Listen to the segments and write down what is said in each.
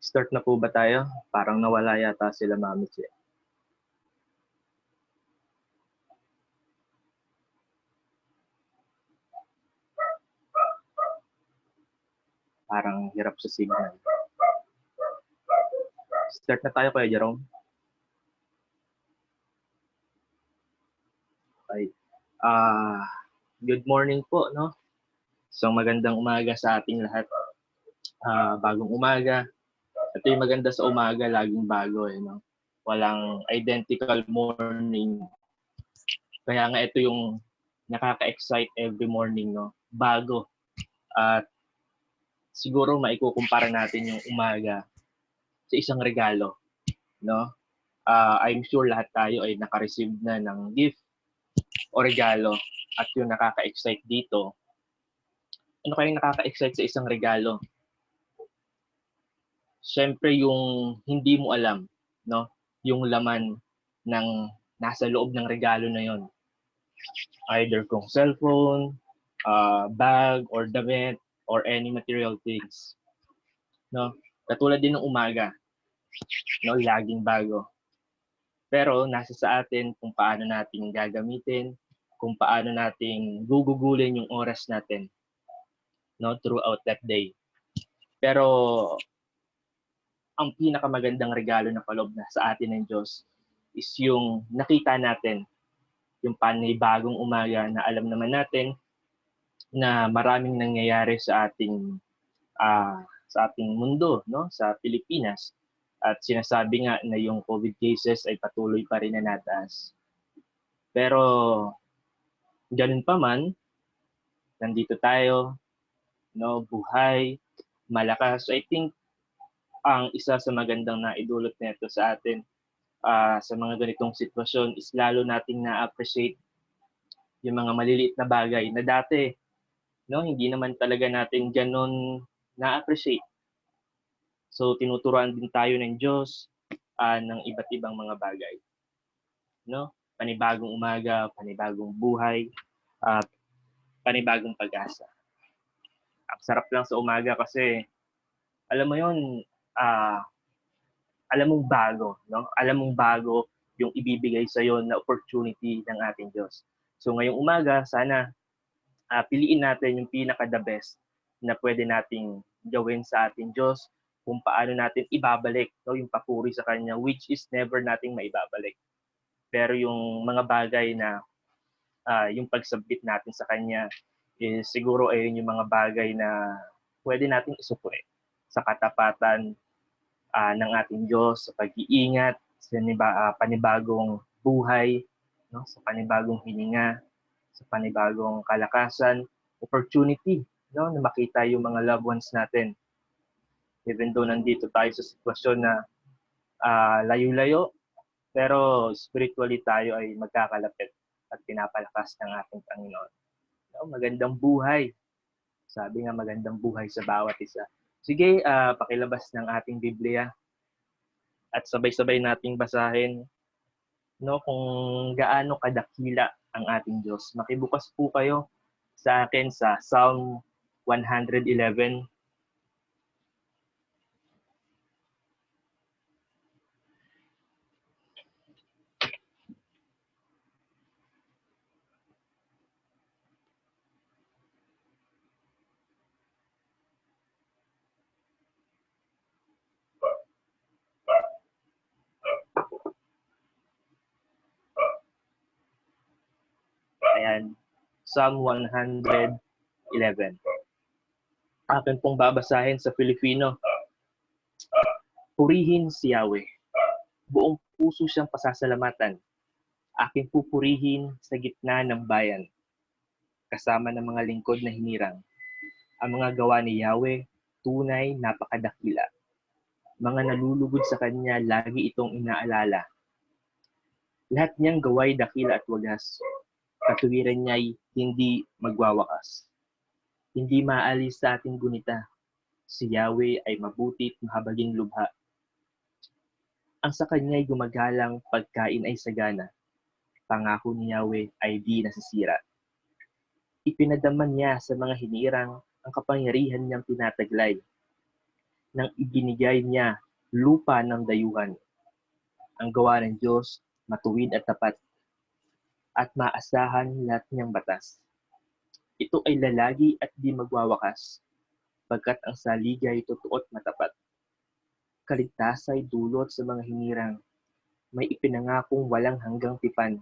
Start na po ba tayo? Parang nawala yata sila Mami Che. Parang hirap sa signal. Start na tayo, Kuya Jerome. Okay. Good morning po, no? So magandang umaga sa ating lahat. Bagong umaga. Ito yung maganda sa umaga, laging bago, no? Walang identical morning. Kaya nga ito yung nakaka-excite every morning, no? Bago. At siguro maikukumpara natin yung umaga sa isang regalo, no? I'm sure lahat tayo ay naka-receive na ng gift o regalo, at yung nakaka-excite dito, ano kayong nakaka-excite sa isang regalo? Siyempre yung hindi mo alam, no? Yung laman ng nasa loob ng regalo na yon. Either kung cellphone, bag, or damit, or any material things. No? Katulad din ng umaga, no? Laging bago. Pero nasa sa atin kung paano natin gagamitin, kung paano natin gugugulin yung oras natin, no, throughout that day. Pero ang pinakamagandang regalo na paloob na sa atin ng Diyos is yung nakita natin yung panibagong umaga na alam naman natin na maraming nangyayari sa ating mundo, no, sa Pilipinas. At sinasabi nga na yung COVID cases ay patuloy pa rin na nataas. Pero ganun pa man, nandito tayo, no, buhay, malakas. So I think ang isa sa magandang naidulot nito sa atin sa mga ganitong sitwasyon is lalo nating na-appreciate yung mga maliliit na bagay na dati, no, hindi naman talaga natin ganun na-appreciate. So tinuturuan din tayo ng Diyos ng iba't ibang mga bagay, no? Panibagong umaga, panibagong buhay, at panibagong pag-asa. Ang sarap lang sa umaga kasi alam mo yon, alam mong bago, no? Alam mong bago yung ibibigay sa iyo na opportunity ng ating Diyos. So ngayong umaga, sana piliin natin yung pinaka-the best na pwede nating gawin sa ating Diyos, kung paano natin ibabalik, no, yung papuri sa Kanya, which is never nating maibabalik. Pero yung mga bagay na yung pagsubmit natin sa Kanya, is siguro ayun yung mga bagay na pwede nating isukli sa katapatan ng ating Diyos, sa pag-iingat, sa panibagong buhay, no, sa panibagong hininga, sa panibagong kalakasan, opportunity, no, na makita yung mga loved ones natin. Even though nandito tayo sa sitwasyon na layo-layo, pero spiritually tayo ay magkakalapit at pinapalakas ng ating Panginoon. No, magandang buhay. Sabi nga magandang buhay sa bawat isa. Sige, pakilabas ng ating Biblia at sabay-sabay nating basahin, no, kung gaano kadakila ang ating Diyos. Makibukas po kayo sa akin sa Psalm 111. Ayan, Psalm 111. Akin pong babasahin sa Filipino. Purihin si Yahweh. Buong puso siyang pasasalamatan. Aking pupurihin sa gitna ng bayan, kasama ng mga lingkod na hinirang. Ang mga gawa ni Yahweh, tunay napakadakila. Mga nalulugod sa Kanya, lagi itong inaalala. Lahat niyang gaway dakila at wagas. Katuwiran niya'y hindi magwawakas. Hindi maalis sa ating gunita. Si Yahweh ay mabuti at mahabaging lubha. Ang sa Kanya'y gumagalang, pagkain ay sagana. Pangako ni Yahweh ay di nasisira. Ipinadaman niya sa mga hinirang ang kapangyarihan niyang tinataglay. nang ibinigay niya lupa ng dayuhan. Ang gawa ng Diyos matuwid at tapat at maasahan lahat niyang batas. Ito ay lalagi at di magwawakas, pagkat ang saligay totoo at matapat. Kaligtasan ay dulot sa mga hinirang, may ipinangakong walang hanggang tipan.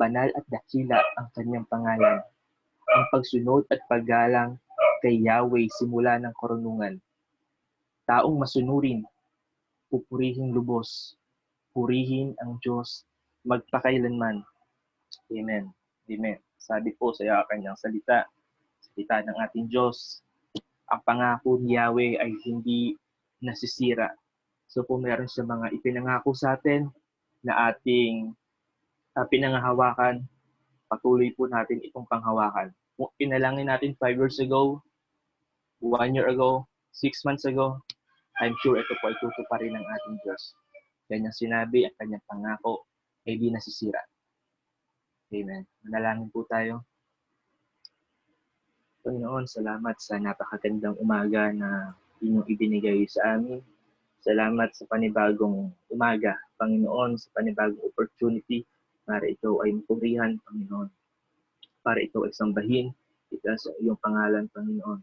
Banal at dakila ang kanyang pangalan. Ang pagsunod at paggalang kay Yahweh simula ng karunungan. Taong masunurin, pupurihin lubos, purihin ang Diyos magpakailanman. Amen. Amen. Sabi po sa kanyang salita ng ating Diyos, ang pangako ni Yahweh ay hindi nasisira. So po meron siya mga ipinangako sa atin na ating pinanghahawakan, patuloy po natin itong panghawakan. Kung pinalangin natin 5 years ago, 1 year ago, 6 months ago, I'm sure ito po ay tutuparin ng ating Diyos. Kanyang sinabi at kanyang pangako ay di nasisira. Amen. Manalangin po tayo. Panginoon, salamat sa napakagandang umaga na inyong ibinigay sa amin. Salamat sa panibagong umaga, Panginoon, sa panibagong opportunity para ito ay mapurihan, Panginoon. Para ito ay sambahin kita sa iyong pangalan, Panginoon.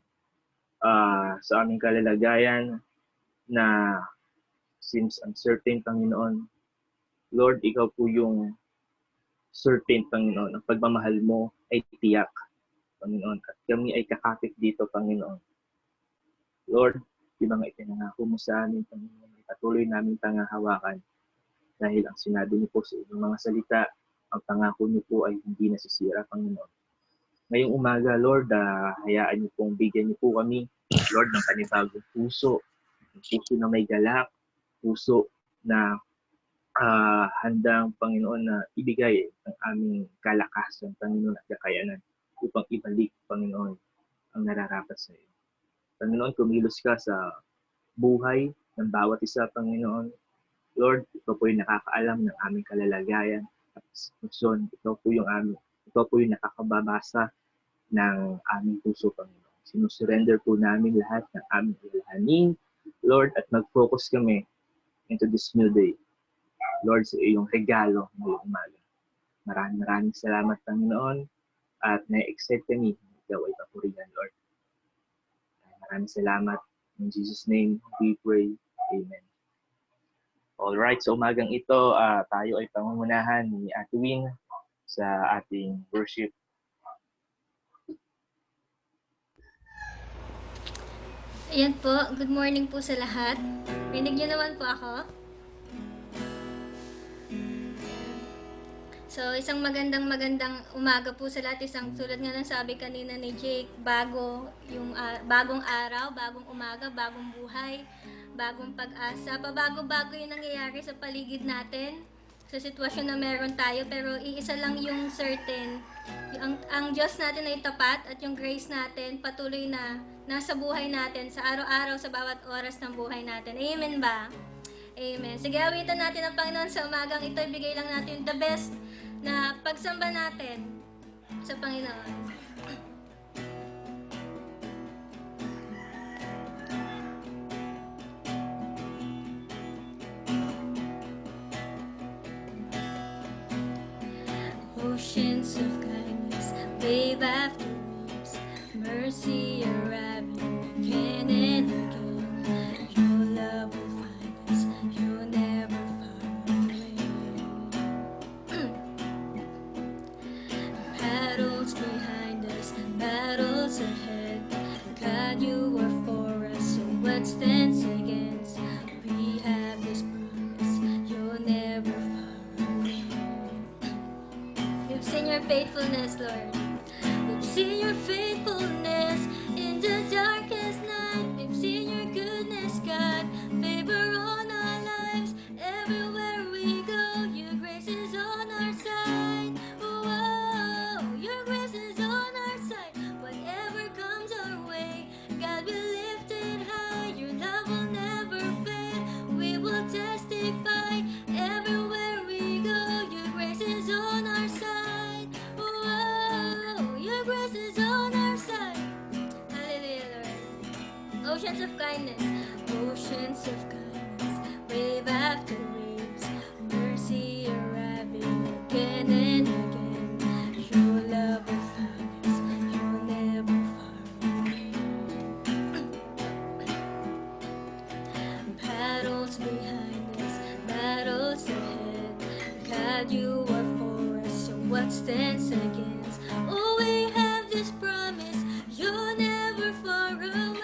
Sa aming kalalagayan na seems uncertain, Panginoon, Lord, ikaw po yung certain, Panginoon. Ang pagmamahal mo ay tiyak, Panginoon. At kami ay kakapit dito, Panginoon. Lord, yung mga ipinangako mo sa amin, Panginoon, patuloy namin pangahawakan. Dahil ang sinabi niyo po sa inyong mga salita, ang pangako niyo po ay hindi nasisira, Panginoon. Ngayong umaga, Lord, hayaan niyo pong bigyan niyo po kami, Lord, ng panibagong puso na may galak, puso na handang, Panginoon, na ibigay ang aming kalakasan, Panginoon, at kakayanan upang ibalik, Panginoon, ang nararapat sa iyo. Panginoon, kumilos ka sa buhay ng bawat isa, Panginoon. Lord, ikaw po yung nakakaalam ng aming kalalagayan at sitwasyon. Ikaw po yung nakakababasa ng aming puso, Panginoon. Sinusurrender po namin lahat ng aming ilahanin, Lord, at mag-focus kami into this new day. Lord, sa iyong regalo ngayong umaga. Maraming salamat, Panginoon, at na-excite kami na ikaw ay papurihan, Lord. Maraming salamat. In Jesus' name, we pray. Amen. Alright, so umagang ito, tayo ay pangungunahan ni Ate Wing sa ating worship. Ayan po, good morning po sa lahat. Rinig niyo naman po ako. So, isang magandang umaga po sa lahat. Isang tulad nga ng sabi kanina ni Jake, bagong araw, bagong umaga, bagong buhay, bagong pag-asa. Pabago-bago yung nangyayari sa paligid natin, sa sitwasyon na meron tayo, pero iisa lang yung certain. Ang Diyos natin ay tapat at yung grace natin patuloy na nasa buhay natin sa araw-araw, sa bawat oras ng buhay natin. Amen ba? Amen. Sige, awitan natin ang Panginoon sa umagang ito. Ibigay lang natin the best na pagsamba natin sa Panginoon. Oceans of kindness, wave after waves, mercy arriving again and again. Your love will find us, you're never far away. Battles behind us, battles ahead. God, you are for us, so what stands against? We have this promise, you're never far away. We've seen your faithfulness, Lord. We've seen your faithfulness in the darkest night. We've seen your goodness, God. Favor on our lives. Everywhere we go, your grace is on our side. Whoa, your grace is on our side. Whatever comes our way, God will lift it high. Your love will never fail. We will testify. Everywhere we go, your grace is on our side. Whoa, your grace is on our side. Hallelujah, Lord. Oceans of kindness. oceans of kindness, wave after waves, mercy arriving again and again. Your love will find us, you're never far away. Battles behind us, battles ahead. God, you are for us, so what stands against? Oh, we have this promise, you're never far away.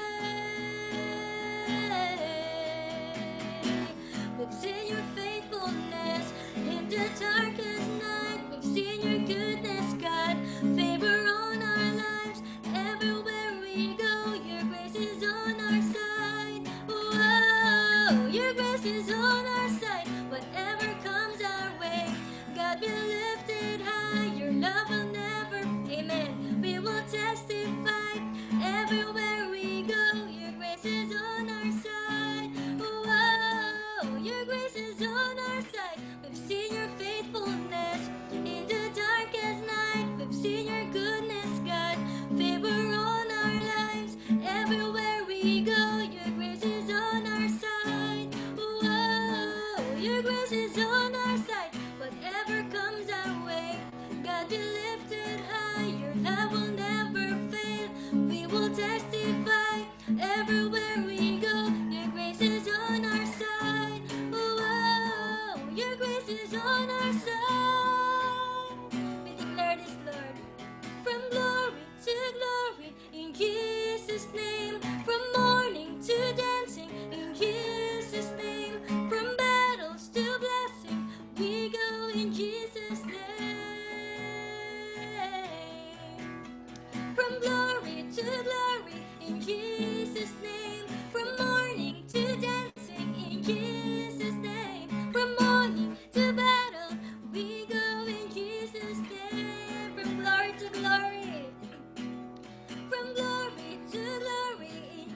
We've seen your faithfulness in the darkest night. We've seen your goodness, God, favor on our lives. Everywhere we go, your grace is on our side. Whoa, your grace is on our side. Whatever comes our way, God be lifted high. Your love will never, amen. We will testify everywhere we go. Your grace is on our side. Whoa, your grace is on our side. We've seen your faithfulness in the darkest night. We've seen your goodness, God, favor on our lives. Everywhere we go, your grace is on our side. Whoa, your grace is on our side. Whatever comes our way, God be lifted high. Your love will never fail. We will testify everywhere we go. Your grace is on our side. Whoa, your grace is on our side. We declare this, Lord. From glory to glory in Jesus' name. From mourning to dancing in Jesus' name. From battles to blessing, we go in Jesus' name. From glory to glory in Jesus' name. From morning to dancing in Jesus' name. From morning to battle, we go in Jesus' name. From glory to glory. From glory to glory in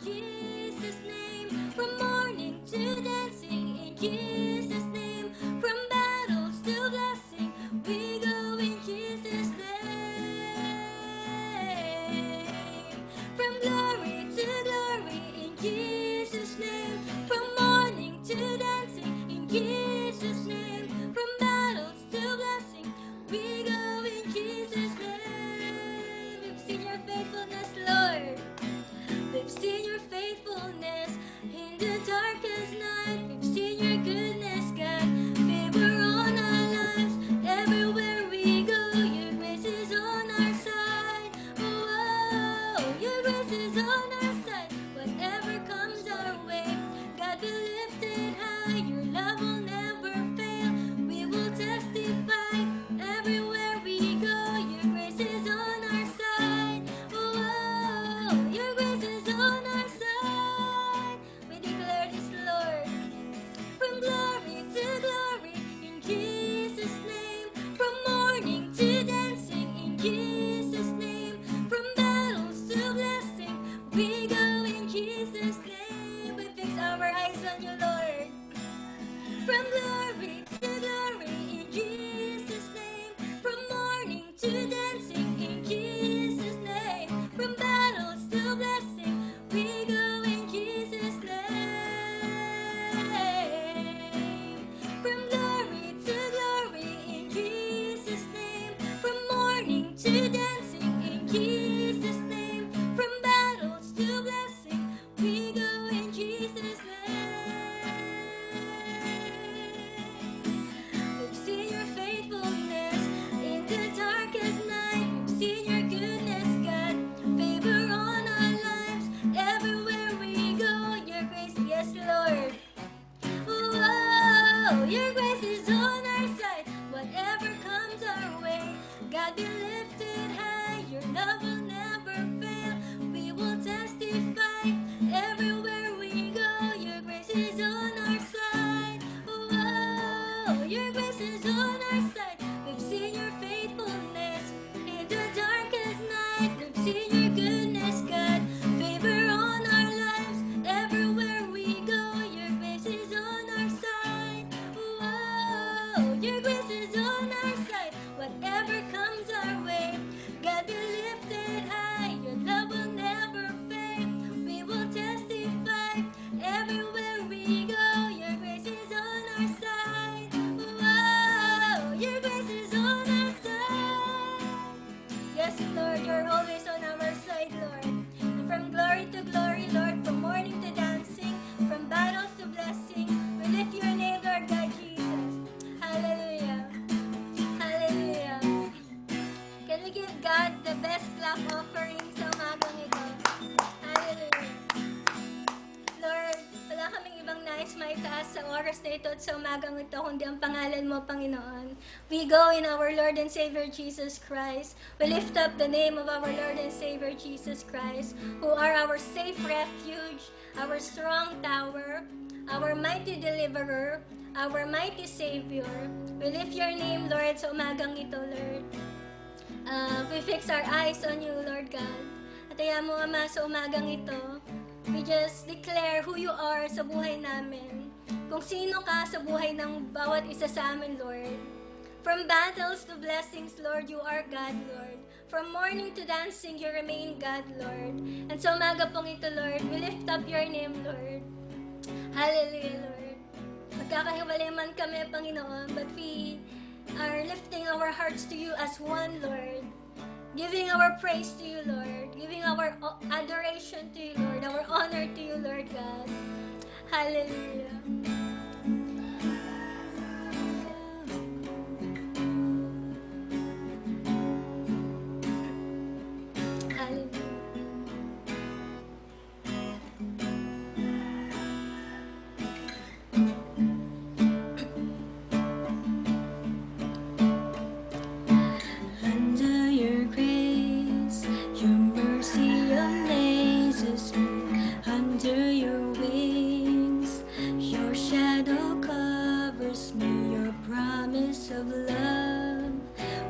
sa ito at sa umagang ito, kundi ang pangalan mo, Panginoon. We go in our Lord and Savior Jesus Christ. We lift up the name of our Lord and Savior Jesus Christ, who are our safe refuge, our strong tower, our mighty deliverer, our mighty Savior. We lift your name, Lord, sa umagang ito, Lord. We fix our eyes on you, Lord God. At ayaw mo, Ama, sa umagang ito, we just declare who you are sa buhay namin. Kung sino ka sa buhay ng bawat isa sa amin, Lord. From battles to blessings, Lord, you are God, Lord. From morning to dancing, you remain God, Lord. And sa umaga pong ito, Lord, we lift up your name, Lord. Hallelujah, Lord. Magkakahiwalay man kami, Panginoon, but we are lifting our hearts to you as one, Lord. Giving our praise to you, Lord. Giving our adoration to you, Lord. Our honor to you, Lord God. Hallelujah. Of love,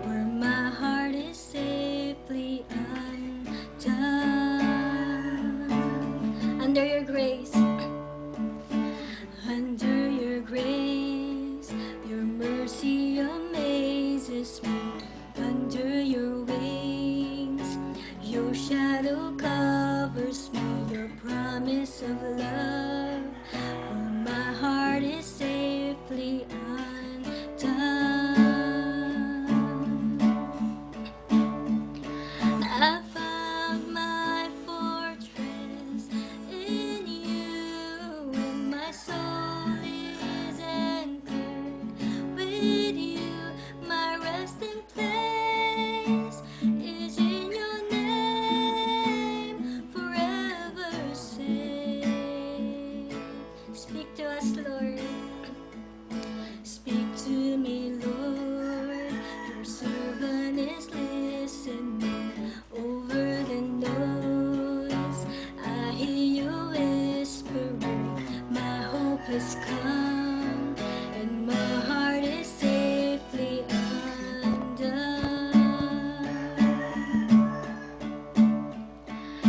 where my heart is safely undone. Under your grace, under your grace, your mercy amazes me. Under your wings, your shadow covers me. Your promise of love, where my heart is safely undone. I found my fortress in you, and my soul is anchored with you. My resting place is in your name, forever safe. Speak to us, Lord. Speak to me, Lord. Your servant is listening. Over the noise, I hear you whispering. My hope has come, and my heart is safely undone.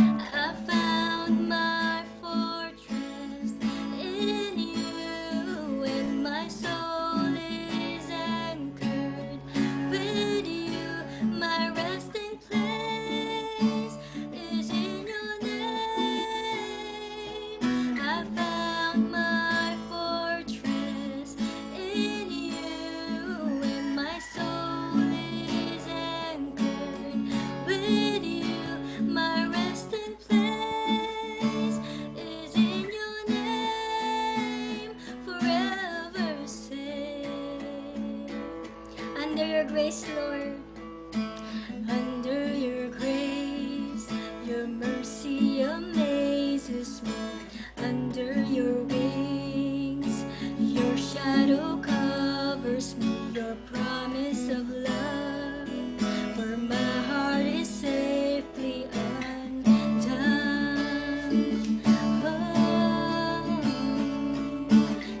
I found my fortress in you, and my soul is anchored with you. My resting place is in your name. I found my fortress in you, and my soul is anchored with you. My resting place is in your name, forever safe. Under your grace, Lord. Under your grace, your mercy amazes me. Under your wings, your shadow covers me. Your promise of love, where my heart is safely undone. Oh,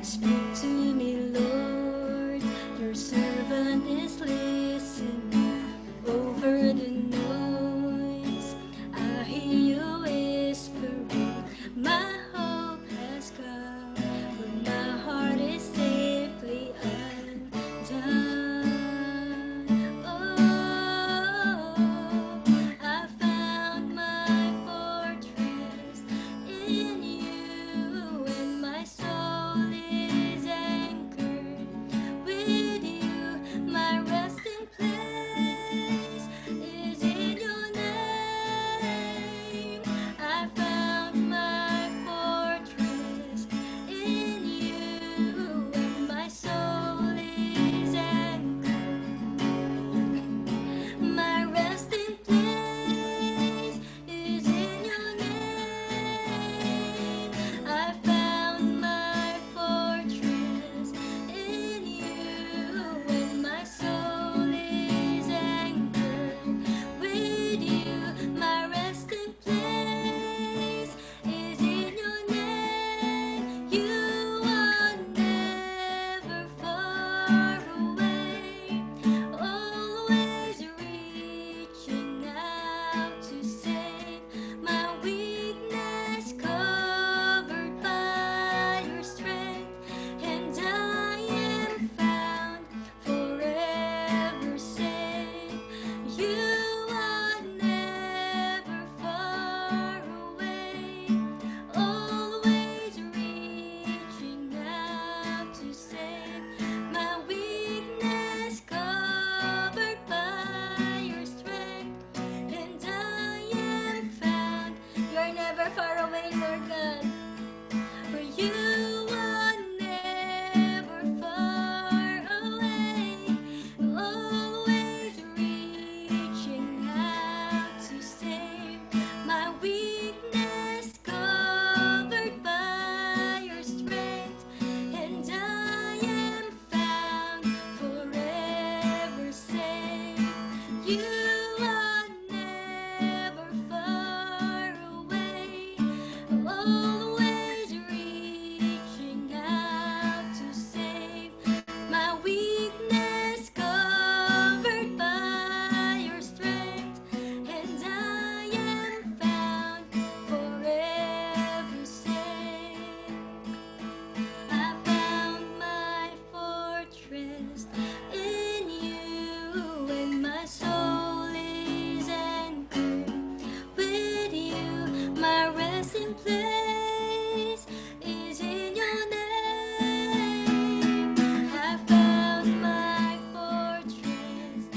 speak to me, Lord. Your servant is listening. Over the noise, I hear you whispering. My resting place is in your name. I found my fortress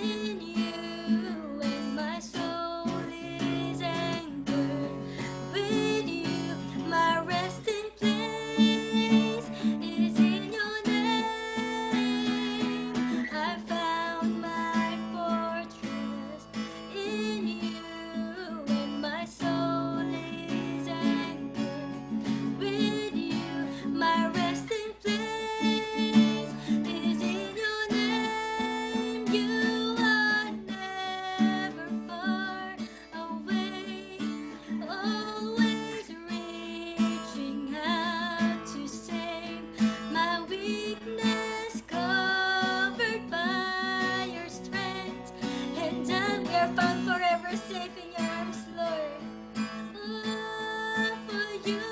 in you, and my soul is anchored with you. My resting place is in your name. I found my fortress in you, and my soul is anchored with you. My resting place is in your name. You are never far away, always reaching out to save my weakness, covered by your strength, and we are found forever safe in your arms, Lord. For you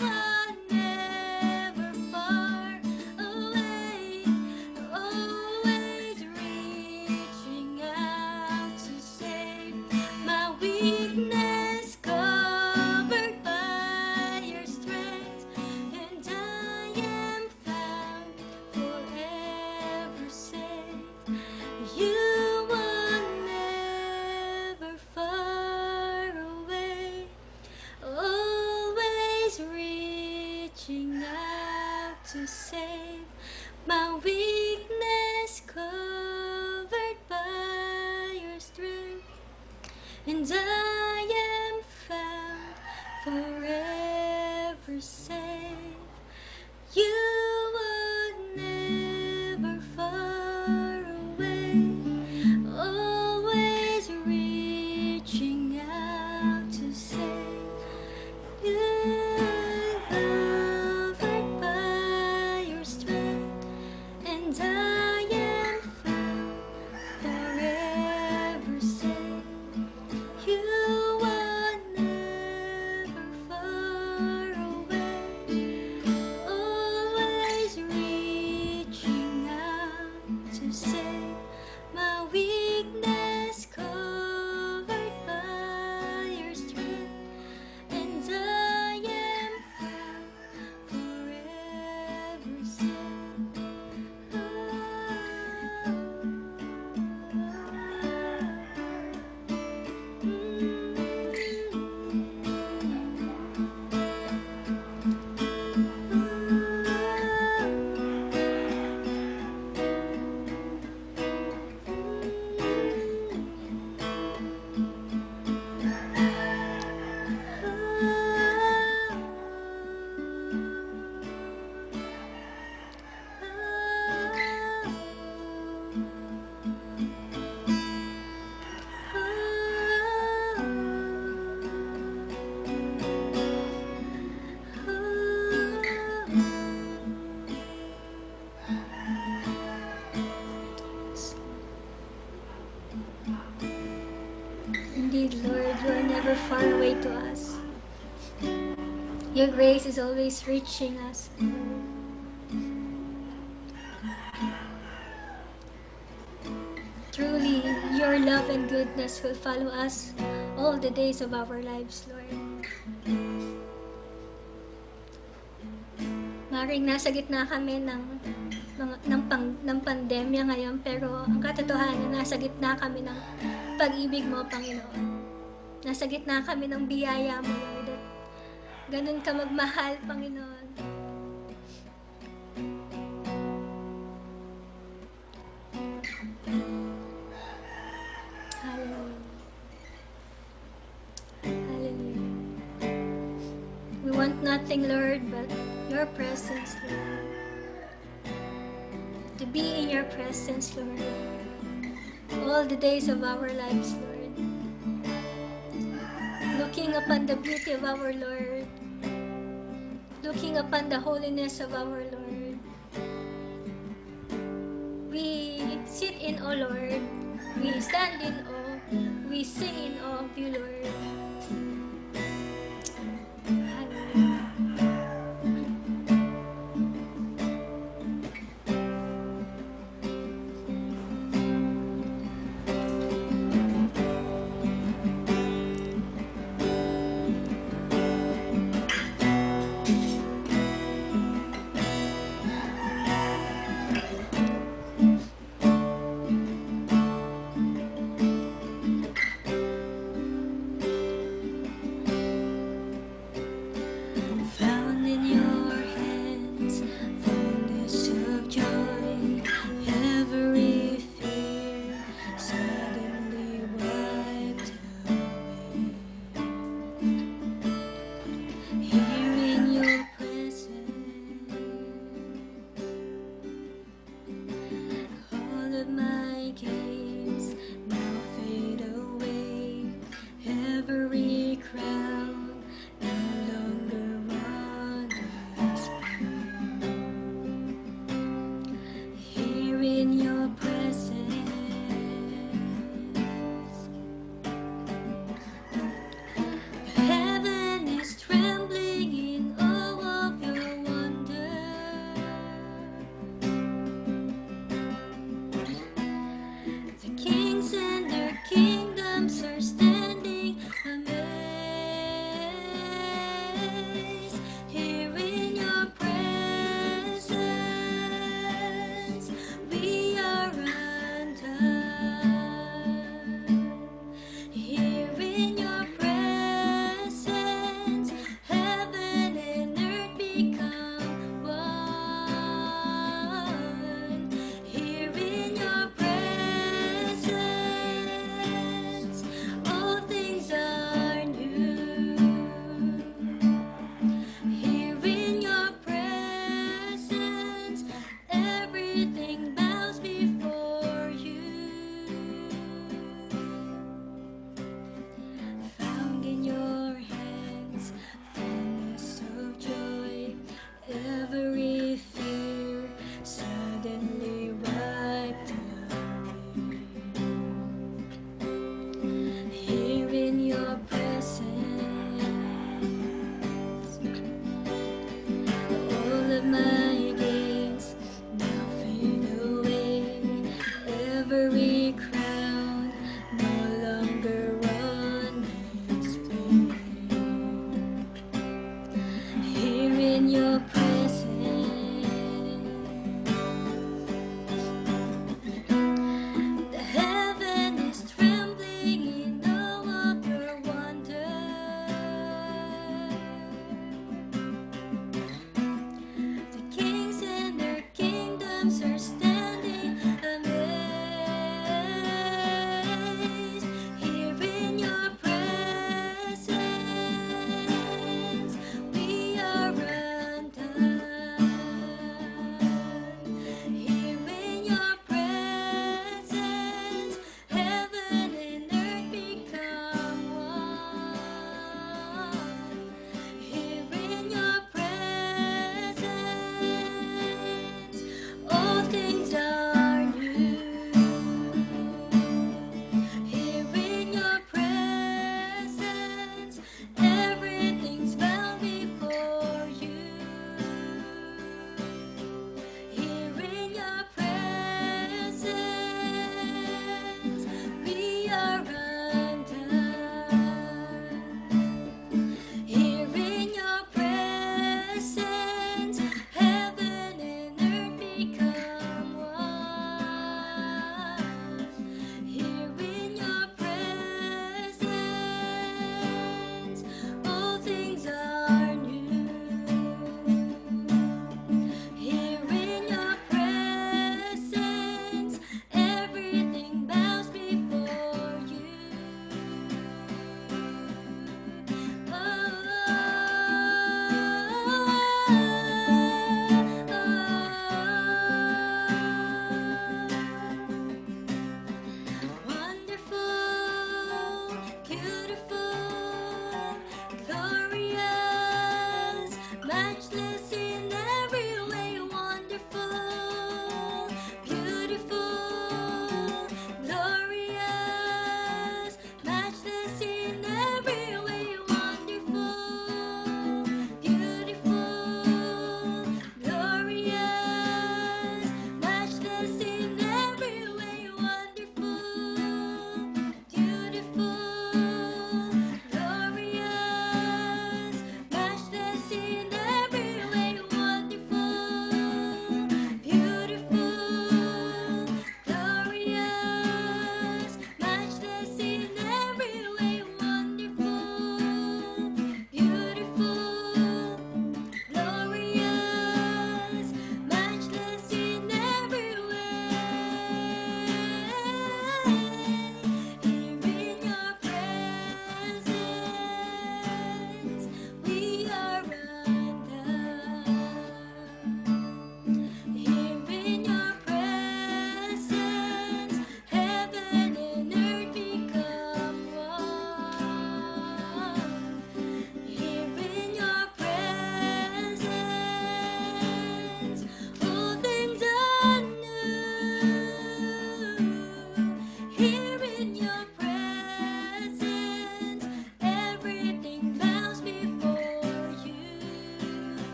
are never far away, always reaching out to save my weakness, covered by your strength, and I am found forever safe. You are never far away, always reaching out to save my weakness, covered by your strength, and I am found forever safe. You are never far away, always reaching out to save. You covered by your strength, and I am found forever safe. You are never far away, always reaching out to save my weakness, covered by your strength, and I am found forever safe. Indeed, Lord, you are never far away to us. Your grace is always reaching us. Truly, your love and goodness will follow us all the days of our lives, Lord. Maring nasa gitna kami ng pandemya ngayon, pero ang katotohanan, nasa gitna kami ng pag-ibig mo, Panginoon. Nasa gitna kami ng biyaya mo, Lord. At ganun ka magmahal, Panginoon. Hallelujah. Hallelujah. We want nothing, Lord, but your presence, Lord. To be in your presence, Lord. All the days of our lives, Lord. Looking upon the beauty of our Lord. Looking upon the holiness of our Lord. We sit in awe, Lord. We stand in awe. We sing in awe of you, Lord.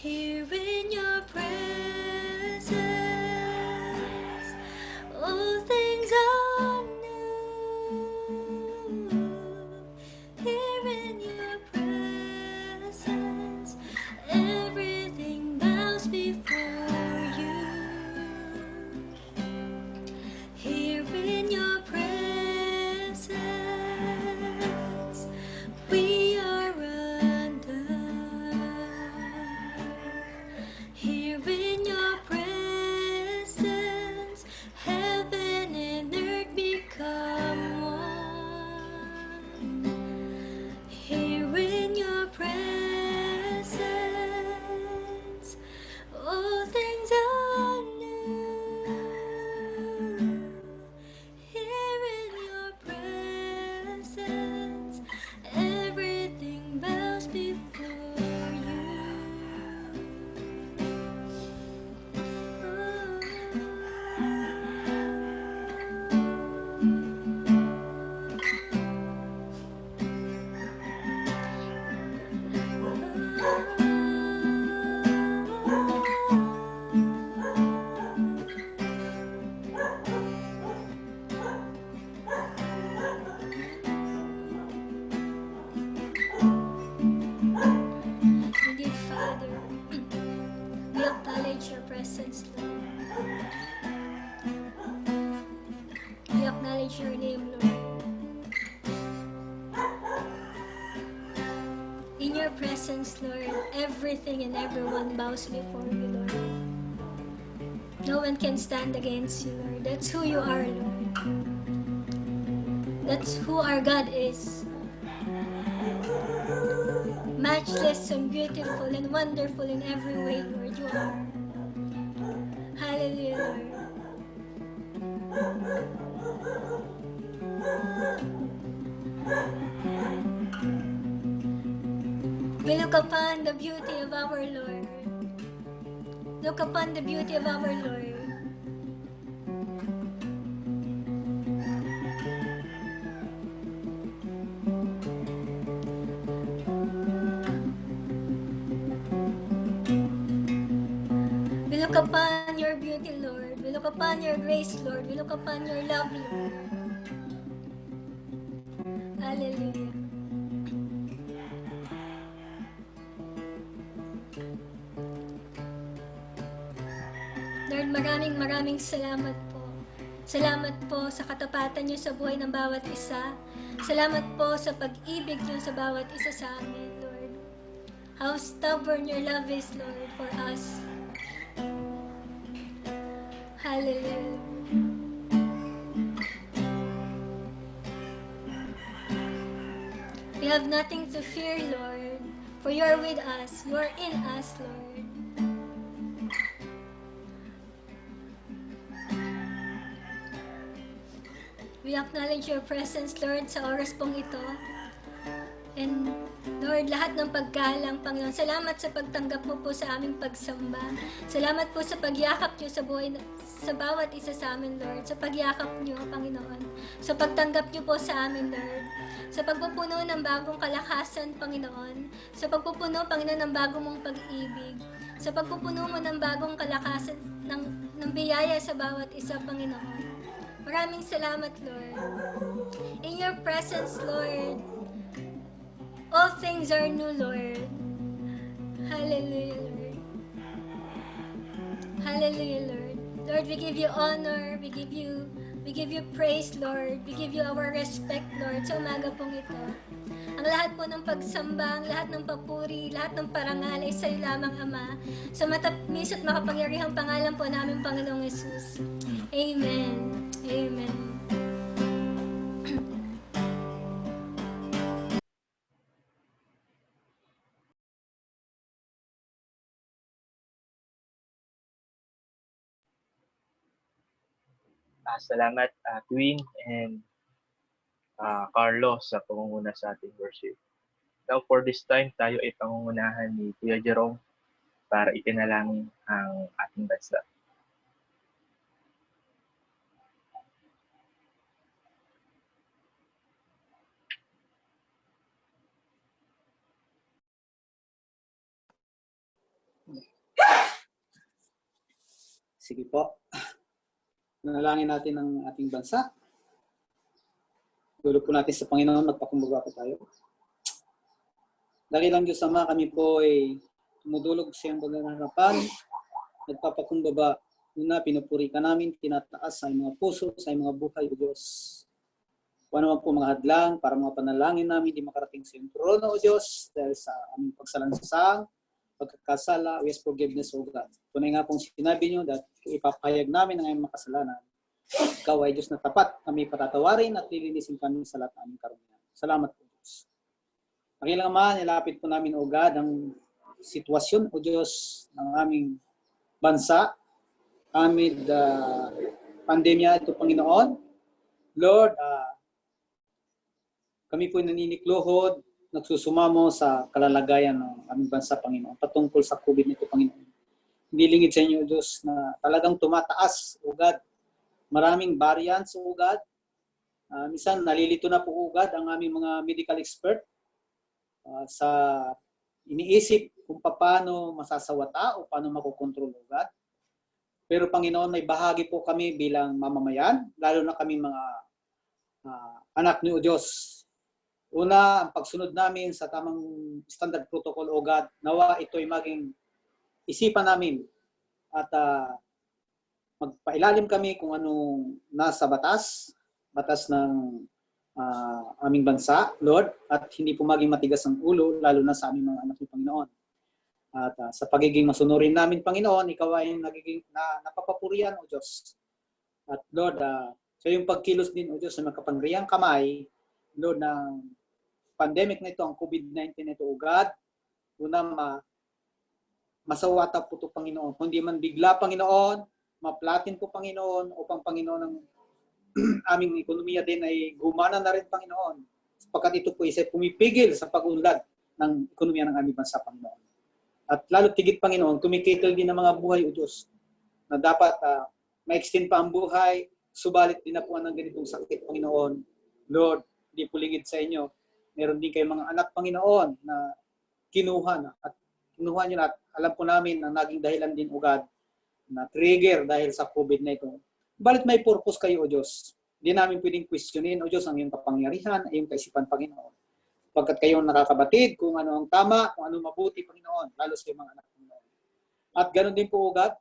Here in your presence, all things are new. Here in your presence, everything bows before you. Here in your presence, we are undone. Here in your presence, heaven and earth become one. Here in your presence, all things are new. Here in your presence, everything bows before you. Indeed, Father, we acknowledge your presence, Lord. We acknowledge your name, Lord. In your presence, Lord, everything and everyone bows before you, Lord. No one can stand against you, Lord. That's who you are, Lord. That's who our God is. Matchless and beautiful and wonderful in every way, Lord, you are. Hallelujah, Lord. We look upon the beauty of our Lord. Look upon the beauty of our Lord. We look upon your beauty, Lord. We look upon your grace, Lord. We look upon your love, Lord. Hallelujah. Lord, maraming salamat po. Salamat po sa katapatan niyo sa buhay ng bawat isa. Salamat po sa pag-ibig niyo sa bawat isa sa amin, Lord. How stubborn your love is, Lord, for us. Hallelujah. We have nothing to fear, Lord, for you are with us. You are in us, Lord. We acknowledge your presence, Lord, sa oras pong ito. And Lord, lahat ng paggalang, Panginoon, salamat sa pagtanggap mo po sa aming pagsamba. Salamat po sa pagyakap niyo sa buhay, sa bawat isa sa amin, Lord. Sa pagyakap niyo, Panginoon. Sa pagtanggap niyo po sa amin, Lord. Sa pagpupuno ng bagong kalakasan, Panginoon. Sa pagpupuno, Panginoon, ng bagong mong pag-ibig. Sa pagpupuno mo ng bagong kalakasan, ng biyaya sa bawat isa, Panginoon. Maraming salamat, Lord. In your presence, Lord, all things are new, Lord. Hallelujah, Lord. Hallelujah, Lord. Lord, we give you honor, we give you praise, Lord. We give you our respect, Lord, sa umaga pong ito. Ang lahat po ng pagsamba, ang lahat ng papuri, lahat ng parangal ay sa iyo lamang, Ama. Sa matamis at makapangyarihang pangalan po namin, Panginoong Yesus. Amen. Amen. Salamat, Twin and Carlos sa pangunguna sa ating worship. Now for this time, tayo ay pangungunahan ni Kuya Jerome para itinalangin ang ating bansa. Sige po. Nanalangin natin ang ating bansa. Tulog po natin sa Panginoon, magpakumbaba po tayo. Dahil lang Diyos Ama, kami po ay tumudulog sa iyong harapan, nagpapakumbaba. Una, pinupuri ka namin, tinataas sa mga puso, sa mga buhay, O Diyos. Kung ano man po mga hadlang, para mga panalangin namin, di makarating sa iyong trono, O Diyos, dahil sa aming pagsalansang, pagkakasala, we ask forgiveness, O God. Tunay nga pong sinabi niyo, that ipapahayag namin ang aming makasalanan. Ikaw ay Diyos na tapat, kami patatawarin at lilinisin kami sa lahat ng aming karamihan. Salamat po, Diyos. Pakilang Ama, nilapit po namin, O God, ang sitwasyon, O Diyos, ng aming bansa, amid pandemya ito, Panginoon. Lord, kami po naninikluhod, nagsusumamo sa kalalagayan ng aming bansa, Panginoon, patungkol sa COVID nito, Panginoon. Hindi lingid sa inyo, Diyos, na talagang tumataas, O God. Maraming variants, O God. Minsan, nalilito na po, O God, ang aming mga medical expert sa iniisip kung paano masasawata o paano makokontrol, O God. Pero, Panginoon, may bahagi po kami bilang mamamayan, lalo na kami mga anak ni O Diyos. Una, ang pagsunod namin sa tamang standard protocol, O God, nawa ito'y maging isipan namin at magpailalim kami kung anong nasa batas ng aming bansa, Lord, at hindi po maging matigas ang ulo, lalo na sa aming mga anak ni Panginoon. At sa pagiging masunurin namin, Panginoon, ikaw ay nagiging napapapurihan, O Diyos. At Lord, sa iyong pagkilos din, O Diyos, sa makapangyarihang kamay, Lord, ng pandemic na ito, ang COVID-19 na ito, O God, una masawata po ito, Panginoon. Kundi man bigla, Panginoon, maplatin po, Panginoon, upang Panginoon ng aming ekonomiya din ay gumana na rin, Panginoon. Sapagkat ito po isa pumipigil sa pag-unlad ng ekonomiya ng aming bansa, Panginoon. At lalo tigit, Panginoon, kumikitol din ng mga buhay, O Diyos, na dapat ma-extend pa ang buhay, subalit din na po ng ganitong sakit, Panginoon. Lord, hindi po lingid sa inyo. Meron din kayong mga anak, Panginoon, na kinuha nyo na at alam po namin na naging dahilan din, O God, na trigger dahil sa COVID na ito. Balit may purpose kayo, O Diyos. Hindi namin pwedeng questionin, O Diyos, ang iyong kapangyarihan, ang iyong kaisipan, Panginoon. Pagkat kayo nakakabatid kung ano ang tama, kung ano mabuti, Panginoon, lalo sa iyong mga anak, Panginoon. At ganoon din po, O God,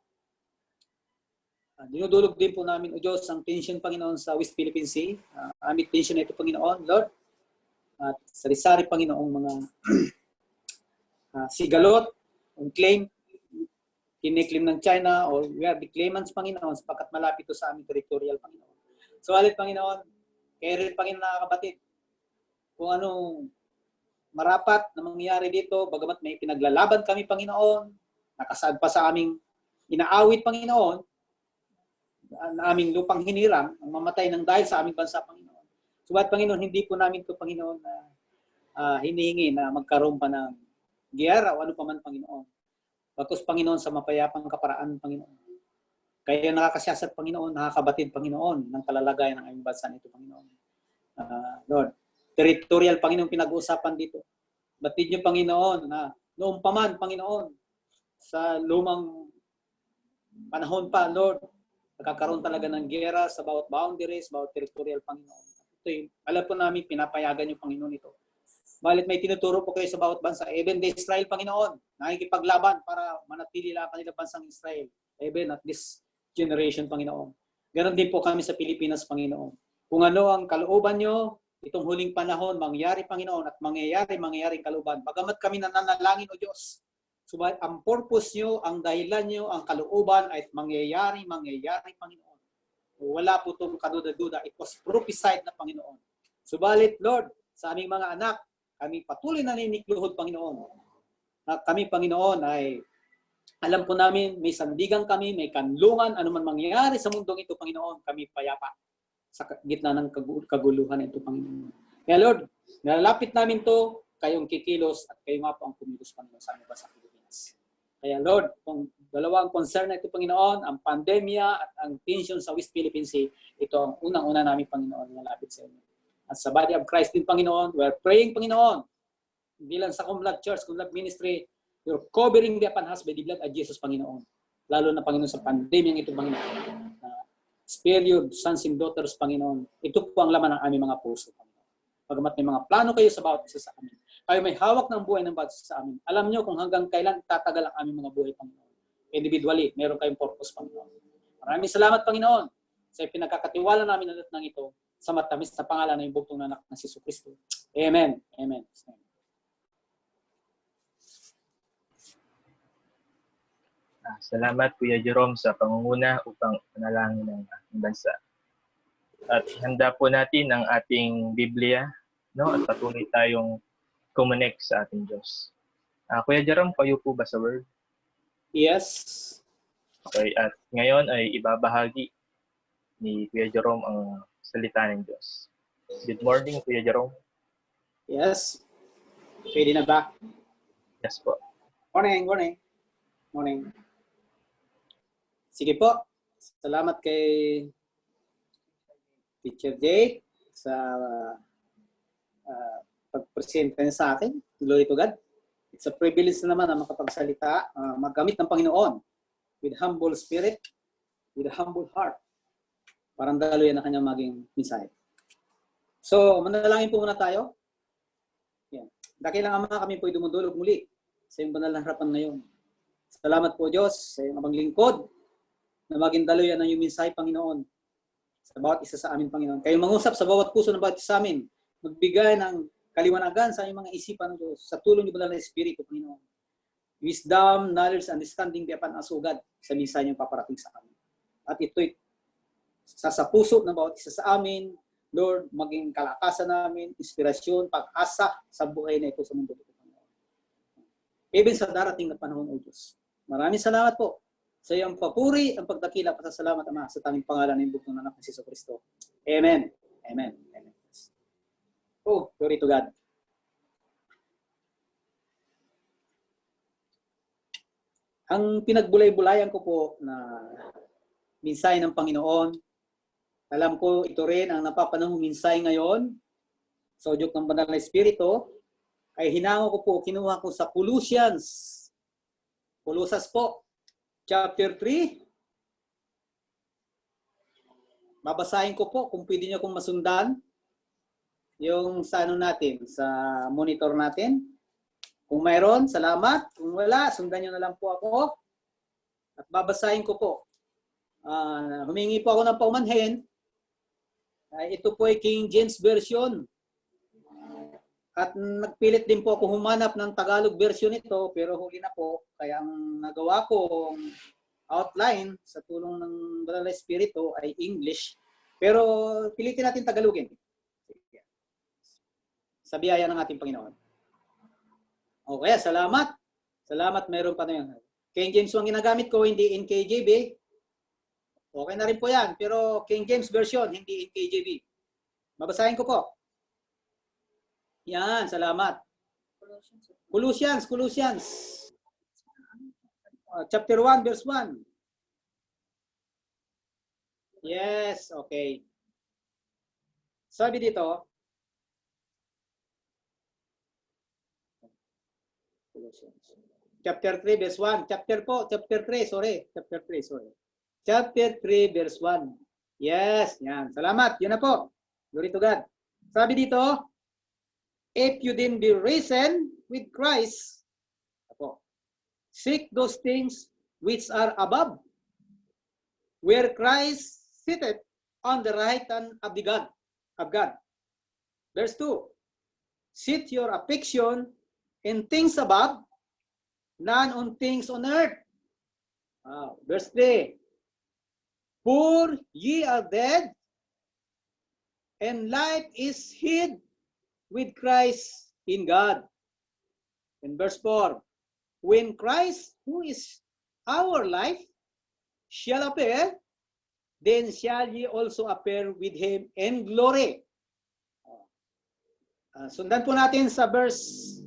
dinudulog din po namin, O Diyos, ang tension, Panginoon, sa West Philippine Sea. Amid tension na ito, Panginoon, Lord. At sari-sari, Panginoong mga sigalot, ang claim, kiniklaim ng China, or we are the claimants, Panginoon, sapagkat malapit ito sa aming territorial, Panginoon. So, alit, Panginoon, kaya rin, Panginoon, nakakabatid, kung anong marapat na mangyayari dito, bagamat may pinaglalaban kami, Panginoon, nakasaad pa sa aming inaawit, Panginoon, na aming lupang hinirang, ang mamatay ng dahil sa aming bansa, Panginoon. Subalit, Panginoon, hindi po namin ito, Panginoon, na hinihingi na magkaroon pa ng giyera o ano pa man, Panginoon. Bagkus, Panginoon, sa mapayapang kaparaan, Panginoon. Kaya nakakasiyasat, Panginoon, nakakabatid, Panginoon, ng kalalagayan ng aming bansa nito, Panginoon. Lord, territorial, Panginoon, pinag-uusapan dito. Batid niyo, Panginoon, na noong pa man, Panginoon, sa lumang panahon pa, Lord, nagkakaroon talaga ng giyera sa bawat boundaries, bawat territorial, Panginoon. Ito alam po namin, pinapayagan niyo, Panginoon, ito. Balit may tinuturo po kayo sa bawat bansa. Even the Israel, Panginoon, nakikipaglaban para manatili lang kanilang bansang Israel. Even at this generation, Panginoon. Ganon din po kami sa Pilipinas, Panginoon. Kung ano ang kalooban nyo, itong huling panahon, mangyari, Panginoon, at mangyayaring kalooban. Bagamat kami nananalangin, O Diyos, subalit ang purpose nyo, ang dahilan nyo, ang kalooban ay mangyayari, Panginoon. Wala po itong kaduda-duda. It was prophesied na, Panginoon. Subalit, Lord, sa aming mga anak, kami patuloy na ninikluhod, Panginoon. Na kami, Panginoon, ay alam po namin, may sandigan kami, may kanlungan, anuman mangyayari sa mundong ito, Panginoon, kami payapa sa gitna ng kaguluhan ito, Panginoon. Kaya Lord, nalalapit namin to, kayong kikilos at kayo nga po ang kumilos, Panginoon, sa aming bansa Pilipinas. Kaya Lord, kung dalawang concern na ito, Panginoon, ang pandemya at ang tension sa West Philippine Sea, ito ang unang-una namin, Panginoon, nalapit sa inyo. At sa body of Christ din, Panginoon, we're praying, Panginoon, hindi lang sa Kumlag Church, Kumlag Ministry, You're covering the upon us by the blood of Jesus, Panginoon. Lalo na, Panginoon, sa pandemyang ito, Panginoon. Spare your sons and daughters, Panginoon. Ito po ang laman ng aming mga puso, Panginoon. Pagamat may mga plano kayo sa bawat isa sa amin. Kayo may hawak ng buhay ng bawat isa sa amin. Alam niyo kung hanggang kailan tatagal ang aming mga buhay, Panginoon. Individually, meron kayong purpose, Panginoon. Maraming salamat, Panginoon, sa pinagkakatiwala namin ng ito sa matamis na pangalan ng bugtong na anak ng Jesucristo. Amen. Amen. Salamat Kuya Jerome sa pangunguna upang panalangin ng ating bansa. At handa po natin ang ating Biblia, no? At patuloy tayong connect sa ating Diyos. Kuya Jerome, kayo po ba sa Word? Yes. Okay, at ngayon ay ibabahagi ni Kuya Jerome ang salita ng Diyos. Good morning, Kuya Jerome. Yes. Pwede na ba? Yes po. Morning. Sige po. Salamat kay Teacher Jake sa pagpresenta niya sa akin. Glory to God. It's a privilege naman na makapagsalita, maggamit ng Panginoon with humble spirit, with a humble heart. Parang dalo yan na kanyang maging mensahe. So, manalangin po muna tayo. Yan. Dakilang Ama, kami po'y dumudulog muli sa iyong banal na harapan ngayon. Salamat po Diyos sa iyong abang lingkod na maging dalo yan ng iyong mensahe, Panginoon. Sa bawat isa sa amin, Panginoon. Kayo mangusap sa bawat puso ng bawat isa sa amin. Magbigay ng kaliwanagan sa iyong mga isipan ng Diyos. Sa tulong ng banal na Espiritu, Panginoon. Wisdom, knowledge, understanding, biyapan asugad sa mensahe niyong paparating sa amin. At ito'y sa puso ng bawat isa sa amin, Lord, maging kalakasan namin, inspirasyon, pag-asa sa buhay na ito sa mundo ito. Even sa darating na panahon, O Diyos. Maraming salamat po sa iyong papuri, ang pagdakila, pasasalamat, Ama, sa tanging pangalan ng bugtong na anak ng Jesucristo. Amen. Amen. Amen. Oh, glory to God. Ang pinagbulay-bulayan ko po na mensahe ng Panginoon, alam ko ito rin ang napapanahong mensahe ngayon sa udyok ng Banal na Espiritu, ay hinango ko po, kinuha ko sa Colossians. Colossus po, chapter 3. Babasahin ko po kung pwede niyo kong masundan yung sa ano natin, sa monitor natin. Kung mayroon, salamat. Kung wala, sundan niyo na lang po ako. At babasahin ko po. Humingi po ako ng paumanhin. Ito po ay King James Version. At nagpilit din po ako humanap ng Tagalog version nito, pero huli na po. Kaya ang nagawa kong outline sa tulong ng Banal na Espiritu ay English. Pero pilitin natin Tagalogin. Sa biyaya ng ating Panginoon. Okay, salamat. Salamat, meron pa na yun. King James ang ginagamit ko, hindi NKJV. Okay na rin po yan, pero King James Version, hindi NKJV. Babasahin ko po. Yan, salamat. Colossians. Chapter 1, verse 1. Yes, okay. Sabi dito, Chapter 3, verse 1. Chapter 3, sorry. Chapter 3, verse 1. Yes, yan. Salamat. Yun na po. Glory to God. Sabi dito, if you then be risen with Christ, seek those things which are above, where Christ sitteth on the right hand of God. Verse 2, set your affection in things above, none on things on earth. Verse 3, for ye are dead, and life is hid with Christ in God. And verse 4, when Christ, who is our life, shall appear, then shall ye also appear with him in glory. Sundan po natin sa verse,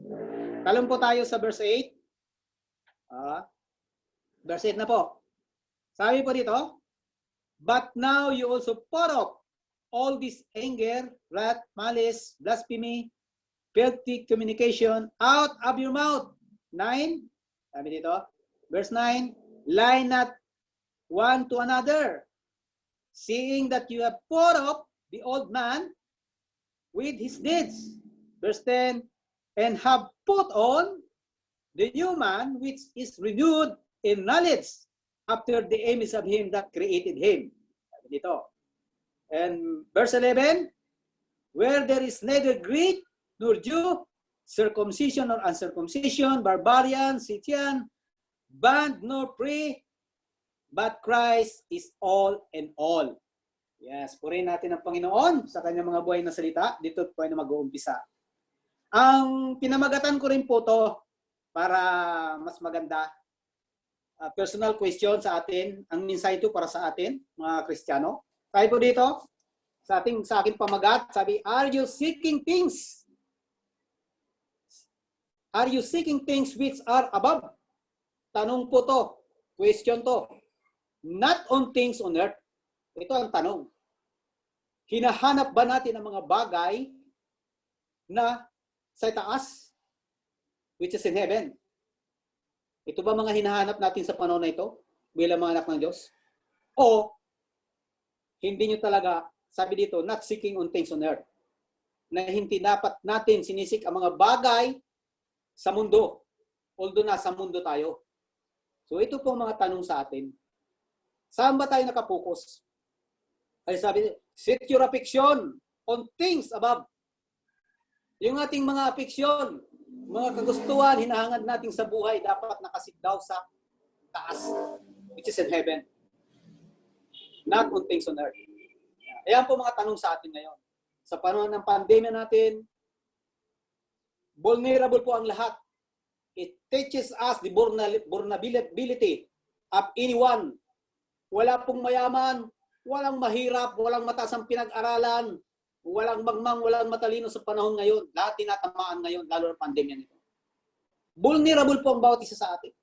talong po tayo sa verse 8. Verse 8 na po. Sabi po dito, but now you also pour off all this anger, wrath, malice, blasphemy, filthy communication out of your mouth. 9, Sabi dito, verse 9, lie not one to another, seeing that you have put off the old man with his deeds. Verse 10, and have put on the new man which is renewed in knowledge after the image of him that created him. Sabi dito. And verse 11, where there is neither Greek nor Jew, circumcision or uncircumcision, barbarian, Scythian, bond nor free, but Christ is all and all. Yes, purihin natin ang Panginoon sa kanyang mga buhay na salita. Dito po ay na mag-uumpisa. Ang pinamagatan ko rin po to para mas maganda. Personal question sa atin. Ang mensahe ito para sa atin, mga Kristiyano. Tayo po dito, sa aking pamagat, sabi, are you seeking things? Are you seeking things which are above? Tanong po to. Question to. Not on things on earth. Ito ang tanong. Hinahanap ba natin ang mga bagay na sa taas, which is in heaven? Ito ba mga hinahanap natin sa panahon na ito bilang mga anak ng Diyos? O hindi nyo talaga, sabi dito, not seeking on things on earth, na hindi dapat natin sinisik ang mga bagay sa mundo, although nasa mundo tayo. So ito pong mga tanong sa atin. Saan ba tayo nakapokus? Ay sabi, set your affection on things above. Yung ating mga affection, mga kagustuhan, hinahangad natin sa buhay, dapat nakasit daw sa taas, which is in heaven. Not on things on earth. Ayan po mga tanong sa atin ngayon. Sa panahon ng pandemya natin, vulnerable po ang lahat. It teaches us the vulnerability of anyone. Wala pong mayaman, walang mahirap, walang mataas ang pinag-aralan, walang magmang, walang matalino sa panahon ngayon. Lahat tinatamaan ngayon, lalo na pandemya nito. Vulnerable po ang bawat isa sa atin.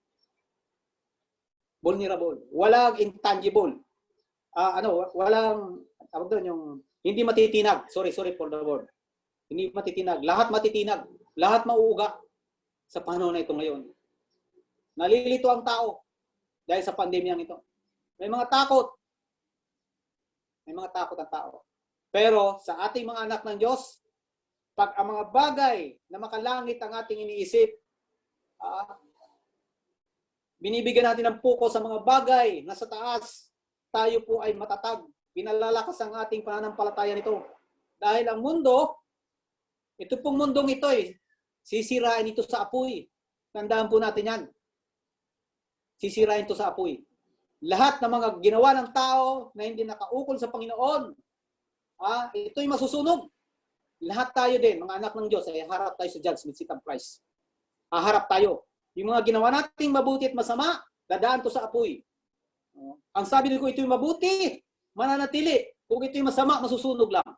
Vulnerable. Walang intangible. Walang, tawag doon, yung hindi matitinag. Sorry for the word. Hindi matitinag. Lahat matitinag. Lahat mauuga sa panahon na ito ngayon. Nalilito ang tao dahil sa pandemyang ito. May mga takot. May mga takot ang tao. Pero sa ating mga anak ng Diyos, pag ang mga bagay na makalangit ang ating iniisip, binibigyan natin ng puko sa mga bagay na sa taas, tayo po ay matatag. Pinalalakas ang ating pananampalataya nito. Dahil ang mundo, ito pong mundong ito sisirain ito sa apoy. Tandaan po natin yan. Sisirain ito sa apoy. Lahat ng mga ginawa ng tao na hindi nakaukol sa Panginoon, ito'y masusunog. Lahat tayo din, mga anak ng Diyos, ay harap tayo sa judgment seat of Christ. Harap tayo. Yung mga ginawa nating mabuti at masama, dadaan to sa apoy. Ang sabi ko, ito'y mabuti, mananatili. Kung ito'y masama, masusunog lang.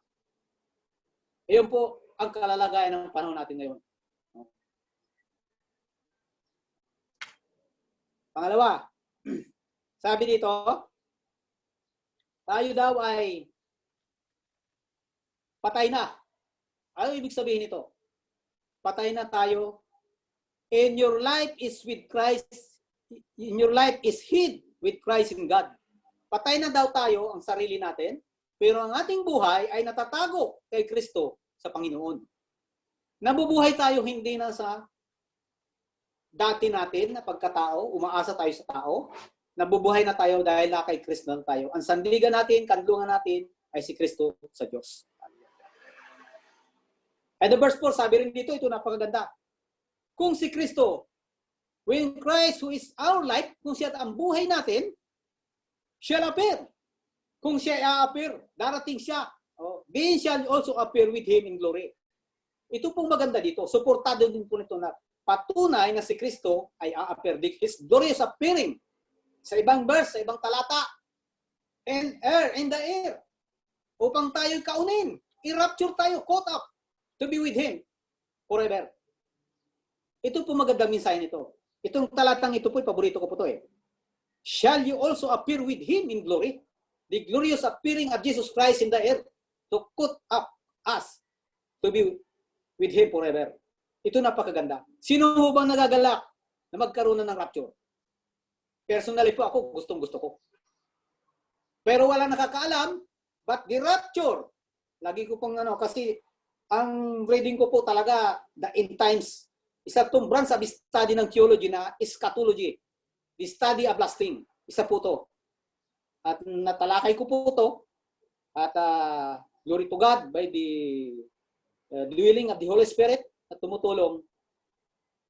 Iyon po ang kalalagayan ng panahon natin ngayon. Pangalawa, sabi dito, tayo daw ay patay na. Ano ibig sabihin nito? Patay na tayo. And your life is with Christ. In your life is hid with Christ in God. Patay na daw tayo ang sarili natin, pero ang ating buhay ay natatago kay Kristo sa Panginoon. Nabubuhay tayo hindi na sa dati natin na pagkatao, umaasa tayo sa tao. Nabubuhay na tayo dahil na kay Kristo na tayo. Ang sandigan natin, kanlungan natin ay si Kristo sa Diyos. And the verse 4, sabi rin dito, ito napakaganda. Kung si Kristo, when Christ who is our life, kung siya ang buhay natin, shall appear. Kung siya i-appear, darating siya. Then shall also appear with Him in glory. Ito pong maganda dito. Suportado din po nito na patunay na si Kristo ay a-appear. His glorious appearing. Sa ibang verse, sa ibang talata. And air, in the air. Upang tayo kaunin. I-rapture tayo, caught up. To be with Him forever. Ito po magandang mensahe nito. Itong talatang ito po, paborito ko po ito Shall you also appear with Him in glory? The glorious appearing of Jesus Christ in the air to cut up us to be with Him forever. Ito napakaganda. Sino ho bang nagagalak na magkaroon na ng rapture. Personally po ako, gustong-gusto ko. Pero wala nakakaalam, but the rapture, lagi ko pong kasi ang reading ko po talaga, the end times, isa itong branch of study ng theology na eschatology, the study of last thing. Isa po to. At natalakay ko po to, at glory to God by the dwelling of the Holy Spirit at tumutulong.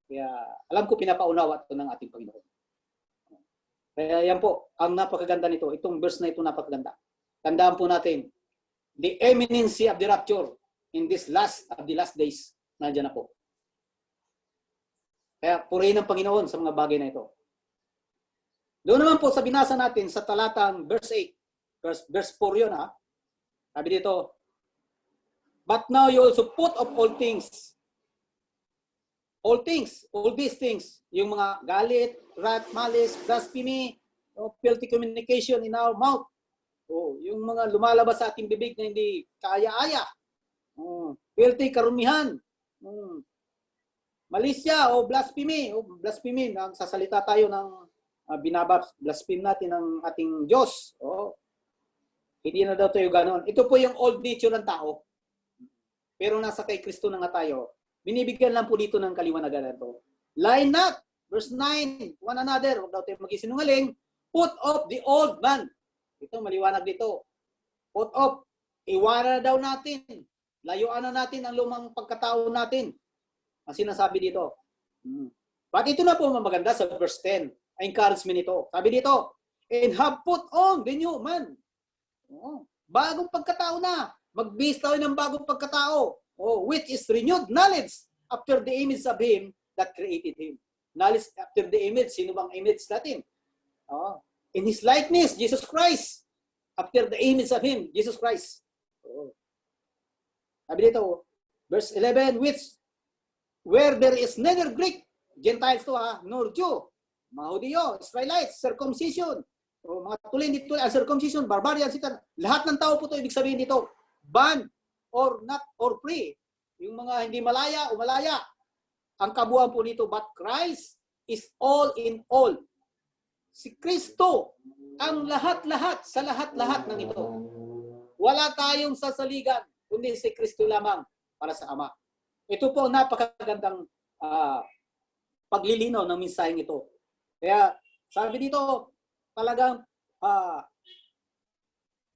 Kaya alam ko pinapaunawa ito ng ating Panginoon. Kaya yan po, ang napakaganda nito. Itong verse na ito napakaganda. Tandaan po natin, the imminency of the rapture in this last of the last days. Nandiyan na po. Kaya purihin ng Panginoon sa mga bagay na ito. Doon naman po sa binasa natin sa talatang verse 8, verse 4 yun ha. Sabi dito, but now you also put of all things, all these things, yung mga galit, wrath, malice, blasphemy, filthy communication in our mouth. Yung mga lumalabas sa ating bibig na hindi kaaya-aya. Filthy, karumihan. Malisya o blasphemy. Blasphemy, nagsasalita tayo ng blaspheme natin ng ating Diyos. Hindi na daw tayo ganoon. Ito po yung old nature ng tao. Pero nasa kay Kristo na nga tayo. Binibigyan lang po dito ng kaliwanagan na ito. Lie not, verse 9, one another, huwag daw tayo mag-isinungaling, put off the old man. Ito, maliwanag dito. Put off, iwanan na daw natin. Layuan na natin ang lumang pagkatao natin. Ang sinasabi dito. But ito na po maganda sa verse 10. Encouragement ito. Sabi dito, and have put on the new man. Bagong pagkatao na. Magbihis tayo ng bagong pagkatao. Which is renewed knowledge after the image of Him that created Him. Knowledge after the image. Sino bang image natin? In His likeness, Jesus Christ. After the image of Him, Jesus Christ. Sabi dito, verse 11, where there is neither Greek, Gentiles to nor Jew, mga Hudiyo, Israelites, circumcision, mga tulin dito, circumcision, barbarian, lahat ng tao po ito, ibig sabihin dito, bond, or not, or free. Yung mga hindi malaya o malaya. Ang kabuuan po nito, but Christ is all in all. Si Kristo, ang lahat-lahat, sa lahat-lahat ng ito. Wala tayong sasaligan, kundi si Kristo lamang para sa Ama. Ito po napakagandang paglilinaw ng mensaheng ito. Kaya sabi dito, talagang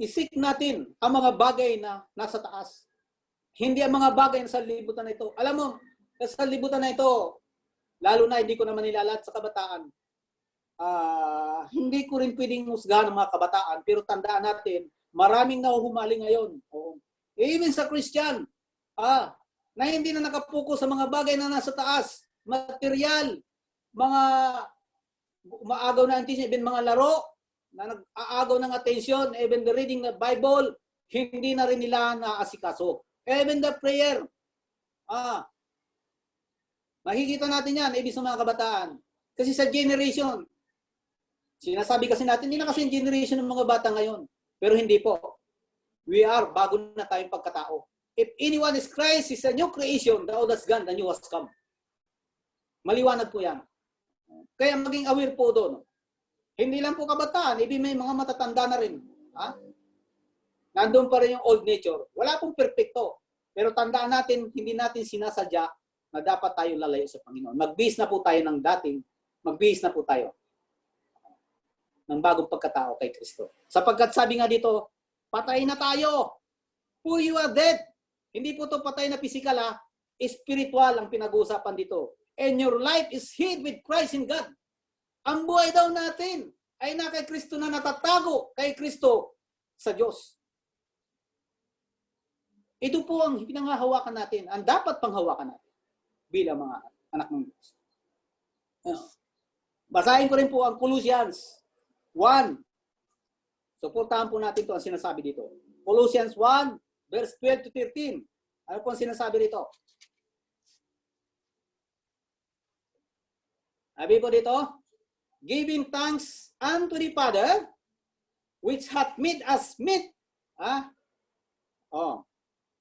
isik natin ang mga bagay na nasa taas. Hindi ang mga bagay na sa libutan na ito. Alam mo, sa libutan na ito, lalo na hindi ko naman nilalat sa kabataan, hindi ko rin pwedeng husgahan ng mga kabataan, pero tandaan natin, maraming nahuhumali ngayon. Even sa Christian, na hindi na nakapokus sa mga bagay na nasa taas, material, mga umaagaw na attention, even mga laro, na nag-aagaw ng attention, even the reading the Bible, hindi na rin nila naasikaso. Even the prayer, makikita natin yan, ibig sa mga kabataan. Kasi sa generation, sinasabi kasi natin, hindi na kasi yung generation ng mga bata ngayon. Pero hindi po. We are, bago na tayong pagkatao. If anyone is Christ, is a new creation, the old has gone, the new has come. Maliwanag po yan. Kaya maging aware po doon. Hindi lang po kabataan, ibig may mga matatanda na rin. Nandun pa rin yung old nature. Wala pong perfecto. Pero tandaan natin, hindi natin sinasadya na dapat tayo lalayo sa Panginoon. Magbihis na po tayo ng dating, magbihis na po tayo ng bagong pagkatao kay Kristo. Sapagkat sabi nga dito, patay na tayo. For you are dead. Hindi po ito patay na physical, spiritual ang pinag-uusapan dito. And your life is hid with Christ in God. Ang buhay daw natin ay na kay Kristo na natatago kay Kristo sa Diyos. Ito po ang pinanghahawakan natin, ang dapat panghawakan natin bilang mga anak ng Diyos. Basahin ko rin po ang Colossians 1. Suportahan po natin ito ang sinasabi dito. Colossians 1, verse 12 to 13. Ano po ang sinasabi dito? Sabi po dito, giving thanks unto the Father, which hath made us meet,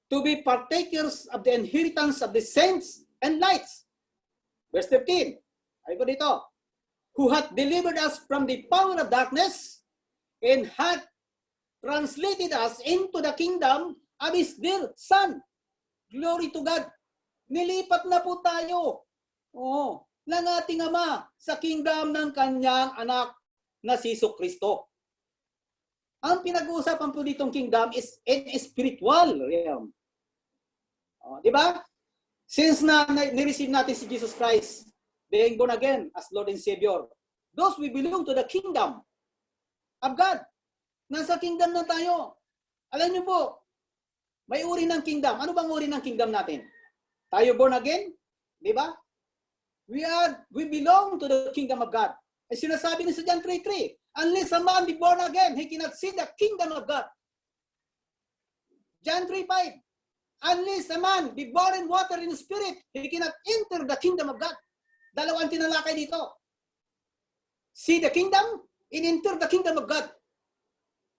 to be partakers of the inheritance of the saints and lights. Verse 15. Ay po dito, who hath delivered us from the power of darkness and hath translated us into the kingdom of His dear Son. Glory to God. Nilipat na po tayo ng ating Ama sa kingdom ng kanyang anak na si Jesucristo. Ang pinag-uusapan po ditong kingdom is in spiritual realm. Di ba? Since ni-receive natin si Jesus Christ, being born again as Lord and Savior, those we belong to the kingdom of God. Nasa kingdom na tayo. Alam niyo po, may uri ng kingdom. Ano bang uri ng kingdom natin? Tayo born again? Di ba? We belong to the kingdom of God. Ay sinasabi ni sa John 3:3, unless a man be born again, he cannot see the kingdom of God. John 3:5, unless a man be born in water and spirit, he cannot enter the kingdom of God. Dalawang tinalakay dito. See the kingdom and enter the kingdom of God.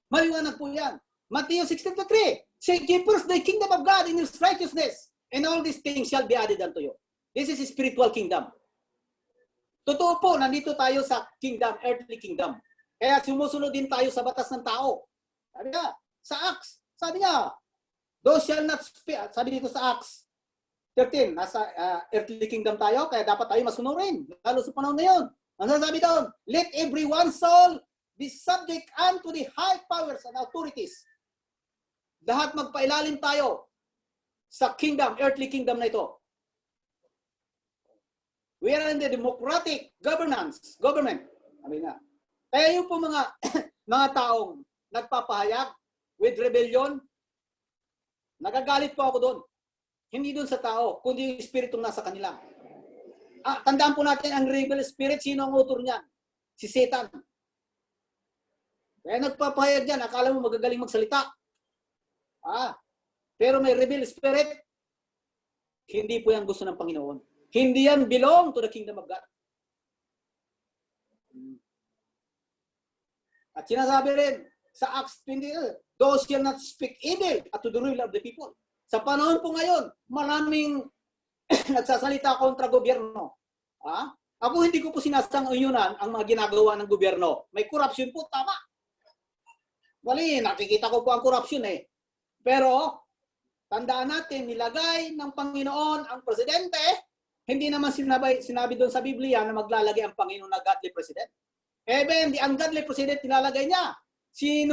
Maliwanag po yan. Matthew 16:3, seek ye first the kingdom of God and His righteousness, and all these things shall be added unto you. This is a spiritual kingdom. Totoo po, nandito tayo sa kingdom, earthly kingdom. Kaya sumusunod din tayo sa batas ng tao. Sabi niya, sa Acts, sabi niya, those shall not speak, sabi dito sa Acts 13, nasa earthly kingdom tayo, kaya dapat tayo masunurin, lalo sa panahon ngayon. Ano sabi doon? Let every one soul be subject unto the high powers and authorities. Lahat magpailalim tayo sa kingdom, earthly kingdom na ito. We are in the democratic government. Sabi nga. Kaya yung po mga taong nagpapahayag with rebellion, nagagalit po ako doon. Hindi doon sa tao, kundi yung espiritong nasa kanila. Tandaan po natin ang rebel spirit, sino ang author niyan? Si Satan. Kaya nagpapahayag yan, akala mo magagaling magsalita. Pero may rebel spirit, hindi po yan gusto ng Panginoon. Hindi yan belong to the kingdom of God. At sinasabi rin sa Acts 20, those shall not speak evil to the ruler of the people. Sa panahon po ngayon, maraming nagsasalita kontra gobyerno. Ako hindi ko po sinasang-ayunan ang mga ginagawa ng gobyerno. May corruption po, tama. Wali, nakikita ko po ang corruption eh. Pero, tandaan natin, nilagay ng Panginoon ang presidente. Hindi naman sinabi doon sa Biblia na maglalagay ang Panginoon na godly president. Even the ungodly president, nilalagay niya. Si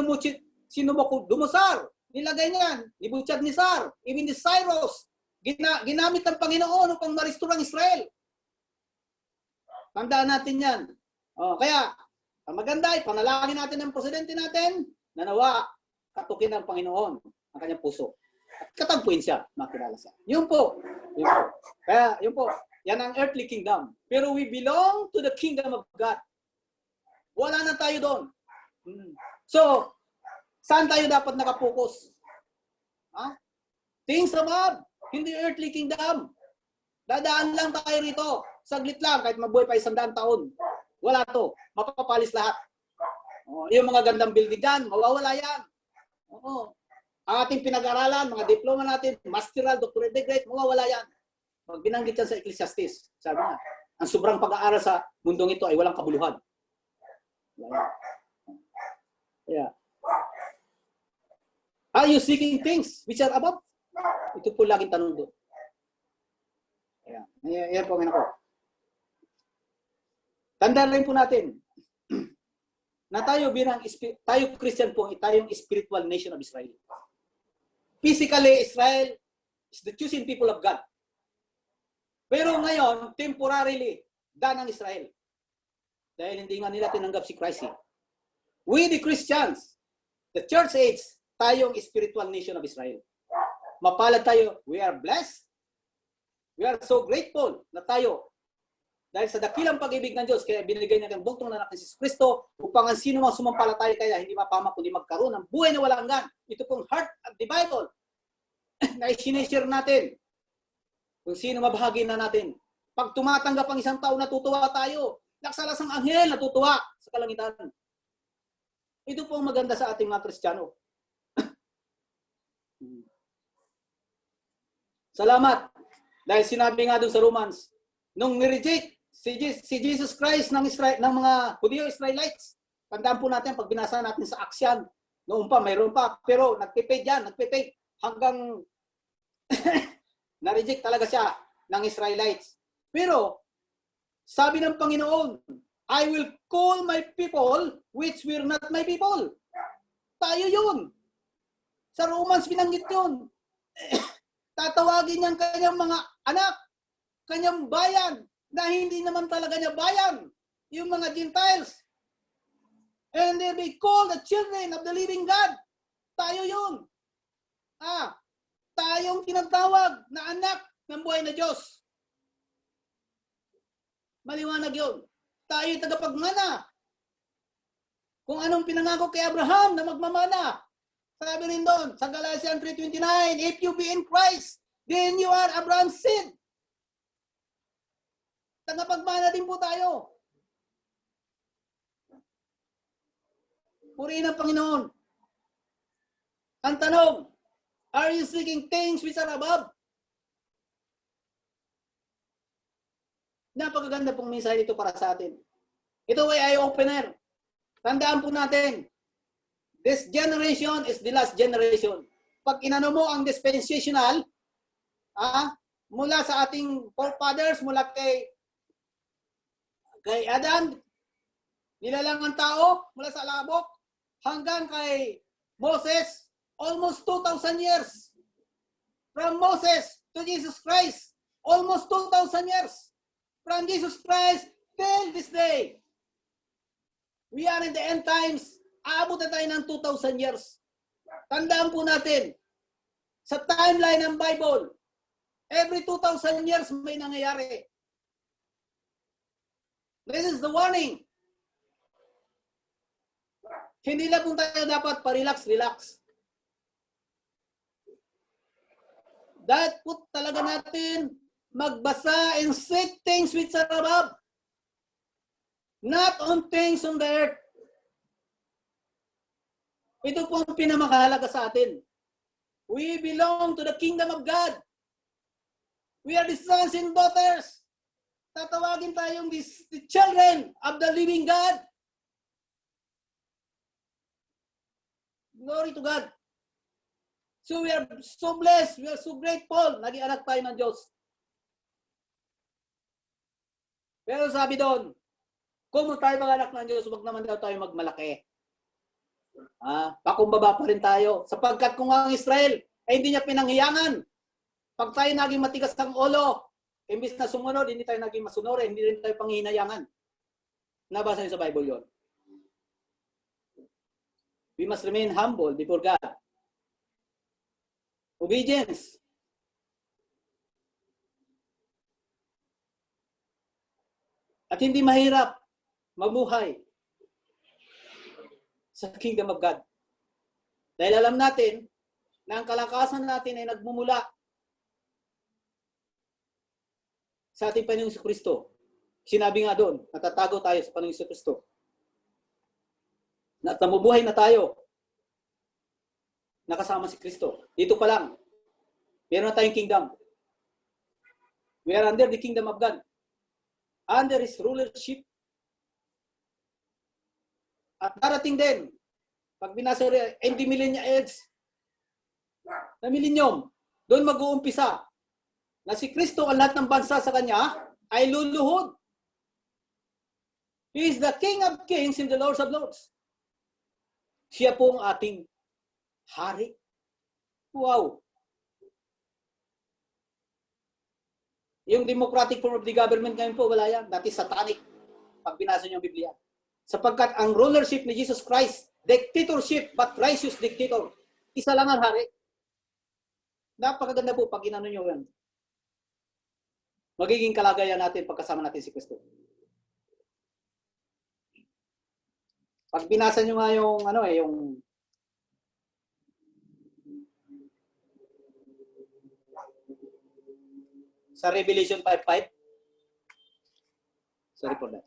Dumusar, nilagay niya. Ni Belshazzar, even the Cyrus, ginamit ng Panginoon upang ma-restore ang Israel. Tandaan natin yan. Kaya, ang maganda ay panalangin natin ang presidente natin na nawa katukin ng Panginoon ang kanyang puso. At katagpuin siya, makilala siya. Yun po. Kaya, yun po. Yan ang earthly kingdom. Pero we belong to the kingdom of God. Wala na tayo doon. So, saan tayo dapat nakapokus? Things above. Hindi earthly kingdom. Dadaan lang tayo rito. Saglit lang, kahit mabuhay pa 100 taon. Wala to. Mapapalis lahat. Yung mga gandang building dyan, mawawala yan. Ang ating pinag-aralan, mga diploma natin, masteral, doctorate degree, mawawala yan. Pag binanggit yan sa Ecclesiastes, sabi nga, ang sobrang pag-aaral sa mundong ito ay walang kabuluhan. Yeah. Are you seeking things which are above? Ito po laging tanong doon. Yan po ang ako. Tandaan rin po natin na tayo Christian po, tayong spiritual nation of Israel. Physically, Israel is the chosen people of God. Pero ngayon, temporarily, done ang Israel. Dahil hindi nga nila tinanggap si Christ. We the Christians, the church age, tayong spiritual nation of Israel. Mapalad tayo. We are blessed. We are so grateful na tayo. Dahil sa dakilang pag-ibig ng Diyos, kaya binigay niya ang bugtong na anak ni Jesus Cristo upang ang sino mang sumampalataya kaya hindi mapamak kundi magkaroon ng buhay na walang hanggan. Ito pong heart of the Bible na i-share natin. Kung sino mabahagi na natin. Pag tumatanggap ang isang tao, natutuwa tayo. Naksalasang anghel, natutuwa sa kalangitan. Ito po ang maganda sa ating mga Kristiyano. Salamat. Dahil sinabi nga doon sa Romans, nung nireject si Jesus Christ ng mga Hudyo-Israelites. Tandaan po natin, pag binasa natin sa Aksyan, noon pa, mayroon pa. Pero nagpipake hanggang na-reject talaga siya ng Israelites. Pero, sabi ng Panginoon, I will call my people which were not my people. Tayo yun. Sa Romans, binanggit yun. Tatawagin niyang kanyang mga anak, kanyang bayan, na hindi naman talaga niya bayan, yung mga Gentiles. And they be called the children of the living God. Tayo yun. Tayong tinatawag na anak ng buhay na Diyos. Maliwanag yun. Tayo yung tagapagmana. Kung anong pinangako kay Abraham na magmamana. Sabi rin doon, sa Galatians 3:29, if you be in Christ, then you are Abraham's seed. Tagapagmana din po tayo. Purihin ang Panginoon. Ang tanong, are you seeking things which are above? Napakaganda pong mensahe ito para sa atin. Ito ay eye-opener. Tandaan po natin, this generation is the last generation. Pag inano mo ang dispensational, mula sa ating forefathers, mula kay Adam, nilalang ang tao, mula sa labok, hanggang kay Moses, almost 2,000 years. From Moses to Jesus Christ, almost 2,000 years. From Jesus Christ till this day. We are in the end times. Aabot na tayo ng 2,000 years. Tandaan po natin, sa timeline ng Bible, every 2,000 years may nangyayari. This is the warning. Hindi lang po tayo dapat pa-relax. Dahil po talaga natin magbasa and seek things which are above. Not on things on the earth. Ito po ang pinamakahalaga sa atin. We belong to the kingdom of God. We are the sons and daughters. Tatawagin tayong the children of the living God. Glory to God. So we are so blessed. We are so grateful. Naging anak tayo ng Diyos. Pero sabi doon, kung tayo mga anak ng Diyos, wag naman daw tayo magmalaki. Pakumbaba pa rin tayo. Sapagkat kung ang Israel ay hindi niya pinanghiyangan, pag tayo naging matigas ng ulo, imbis na sumunod, hindi tayo naging masunore, hindi rin tayo panghihinayangan. Nabasa niyo sa Bible yon. We must remain humble before God. Obedience. At hindi mahirap mamuhay sa kingdom of God. Dahil alam natin na ang kalakasan natin ay nagmumula sa ating Panginoong Kristo. Sinabi nga doon, natatago tayo sa Panginoong Kristo. At namubuhay na tayo nakasama si Kristo. Dito pa lang, meron na tayong kingdom. We are under the kingdom of God. Under His rulership. At darating din, pag binasa rin, in the millennial age, na millennium, doon mag-uumpisa na si Kristo ang lahat ng bansa sa Kanya ay luluhod. He is the King of Kings and the Lord of Lords. Siya po ang ating hari. Wow! Yung democratic form of the government ngayon po, wala yan. Dati satanic. Pag binasa niyo ang Biblia. Sapagkat ang rulership ni Jesus Christ, dictatorship, but righteous dictator. Isa lang ang hari. Napakaganda po pag inano niyo yan. Magiging kalagayan natin pagkasama natin si Kristo. Pag binasa niyo nga yung, yung sa Revelation 5:5. Sorry for that.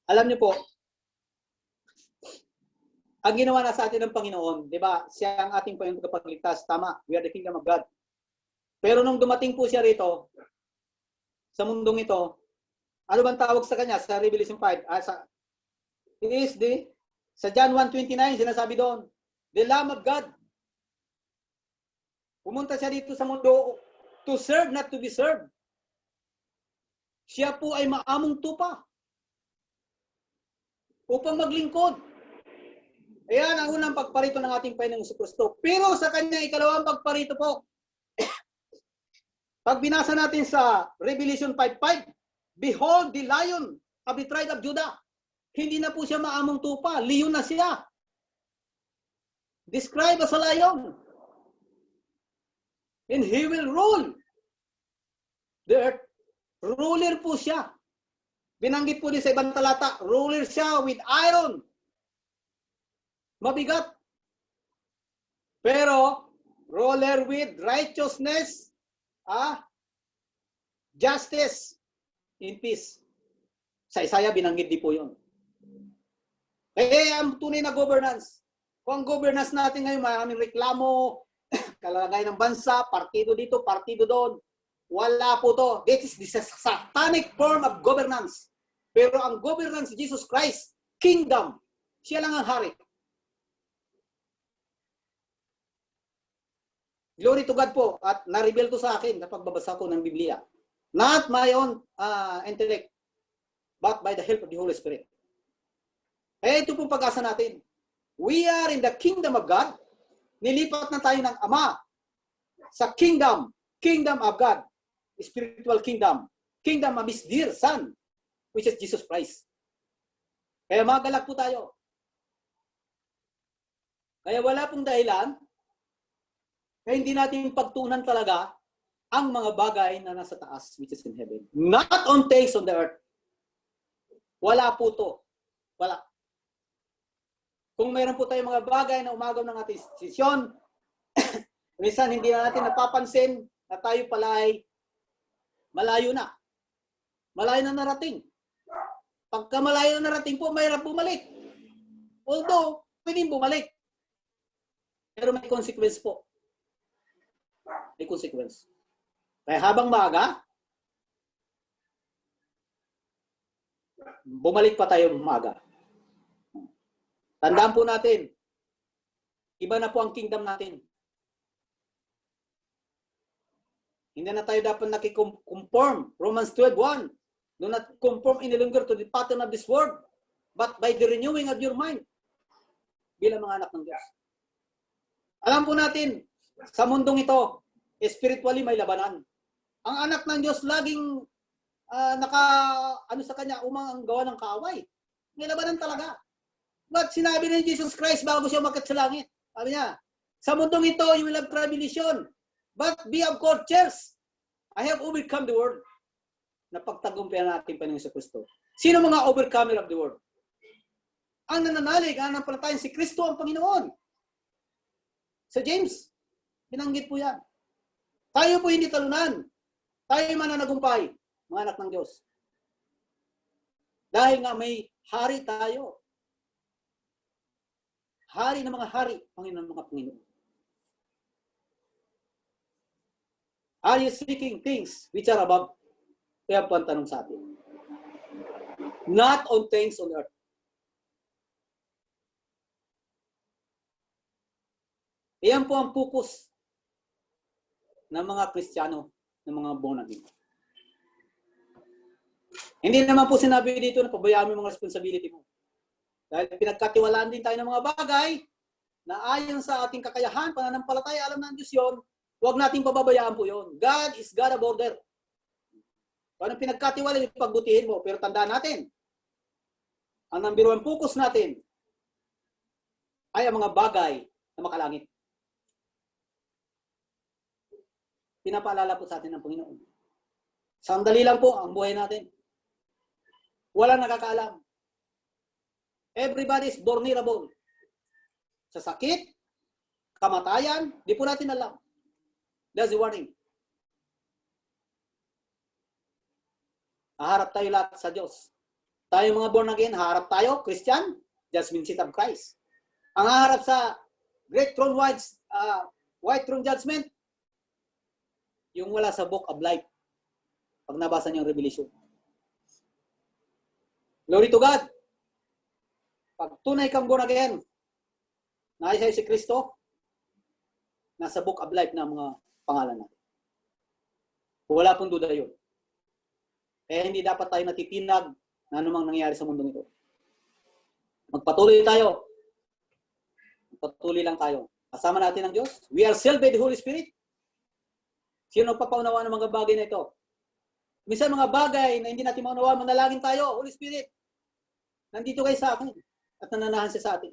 Alam niyo po, ang ginawa na sa atin ng Panginoon, di ba? Siya ang ating Panginoon kapagligtas. Tama, we are the kingdom of God. Pero nung dumating po siya rito, sa mundong ito, ano bang tawag sa kanya sa Revelation 5? Sa John 1:29, sinasabi doon, the Lamb of God. Pumunta siya dito sa mundo to serve, not to be served. Siya po ay maamong tupa upang maglingkod. Ayan ang unang pagparito ng ating Panginoong Kristo. Pero sa kanyang ikalawang pagparito po, pag binasa natin sa Revelation 5:5, behold the lion of the tribe of Judah. Hindi na po siya maamong tupa, leon na siya. Described as a lion. And he will rule the earth. Ruler po siya. Binanggit po din sa ibang talata, ruler siya with iron. Mabigat. Pero, ruler with righteousness, justice, in peace. Sa Isaiah, binanggit din po yun. Kaya ang tunay na governance. Kung ang governance natin ngayon, maraming reklamo, kalagayan ng bansa, partido dito, partido doon. Wala po to. This is a satanic form of governance. Pero ang governance of Jesus Christ, kingdom, siya lang ang hari. Glory to God po. At na-reveal to sa akin kapag babasa ko ng Biblia. Not my own intellect, but by the help of the Holy Spirit. Eh, ito pong pag-asa natin. We are in the kingdom of God. Nilipat na tayo ng Ama sa kingdom of God, spiritual kingdom of His dear Son, which is Jesus Christ. Kaya magalak po tayo. Kaya wala pong dahilan kaya hindi natin pagtunan talaga ang mga bagay na nasa taas, which is in heaven. Not on things on the earth. Wala po to. Wala. Kung mayroon po tayong mga bagay na umagaw ng ating desisyon, minsan hindi na natin napapansin na tayo pala ay malayo na. Malayo na narating. Pagka malayo na narating po, mahirap bumalik. Although, pwedeng bumalik. Pero may consequence po. May consequence. Kaya habang maaga, bumalik pa tayo maaga. Tandaan po natin, iba na po ang kingdom natin. Hindi na tayo dapat nakikonform. Romans 12:1. Do not conform any longer to the pattern of this world, but by the renewing of your mind. Bilang mga anak ng Diyos. Alam po natin, sa mundong ito, spiritually may labanan. Ang anak ng Diyos laging sa kanya, ang gawa ng kaaway. May labanan talaga. But sinabi ni Jesus Christ bago siya umakyat sa langit. Sabi niya, sa mundong ito, you will have tribulation. But be of good cheer. I have overcome the world. Napagtagumpayan natin Panginoon Kristo. Sino mga overcomer of the world? Ang nananalig, ang nanampalataya si Kristo ang Panginoon. Sa James, binanggit po yan. Tayo po hindi talunan. Tayo mananagumpay, mga anak ng Diyos. Dahil nga may hari tayo. Hari ng mga hari, Panginoon ng mga Panginoon. Are you seeking things which are above? Kaya po ang tanong sa atin. Not on things on earth. Iyan po ang focus ng mga Kristiyano, ng mga born again. Hindi naman po sinabi dito na pabayaan mo yung mga responsibility mo. Dahil pinagkatiwalaan din tayo ng mga bagay na ayon sa ating kakayahan, pananampalataya, alam ng Diyos yun, huwag nating pababayaan po yun. God is God of order. Kung anong pinagkatiwala, yung pagbutihin mo. Pero tandaan natin, ang number one focus natin ay ang mga bagay na makalangit. Pinapaalala po sa atin ng Panginoon. Sandali lang po ang buhay natin. Walang nakakaalam. Everybody is vulnerable. Sa sakit, kamatayan, di po natin alam. That's the warning. Haharap tayo lahat sa Diyos. Tayo mga born again, haharap tayo, Christian, judgment seat of Christ. Ang haharap sa Great Throne White Throne Judgment, yung wala sa Book of Life. Pag nabasa niyo ang Revelation. Glory to God. Pag tunay kang born again, naisa si Kristo, nasa Book of Life na mga pangalan natin. Wala pong duda yun. Kaya hindi dapat tayo natitinag na anumang nangyari sa mundong ito. Magpatuloy tayo. Magpatuloy lang tayo. Kasama natin ang Diyos. We are sealed by the Holy Spirit. Sino nagpapaunawaan ng mga bagay na ito? Minsan mga bagay na hindi natin maunawaan, manalangin tayo. Holy Spirit, nandito kayo sa akin at nananahan siya sa atin.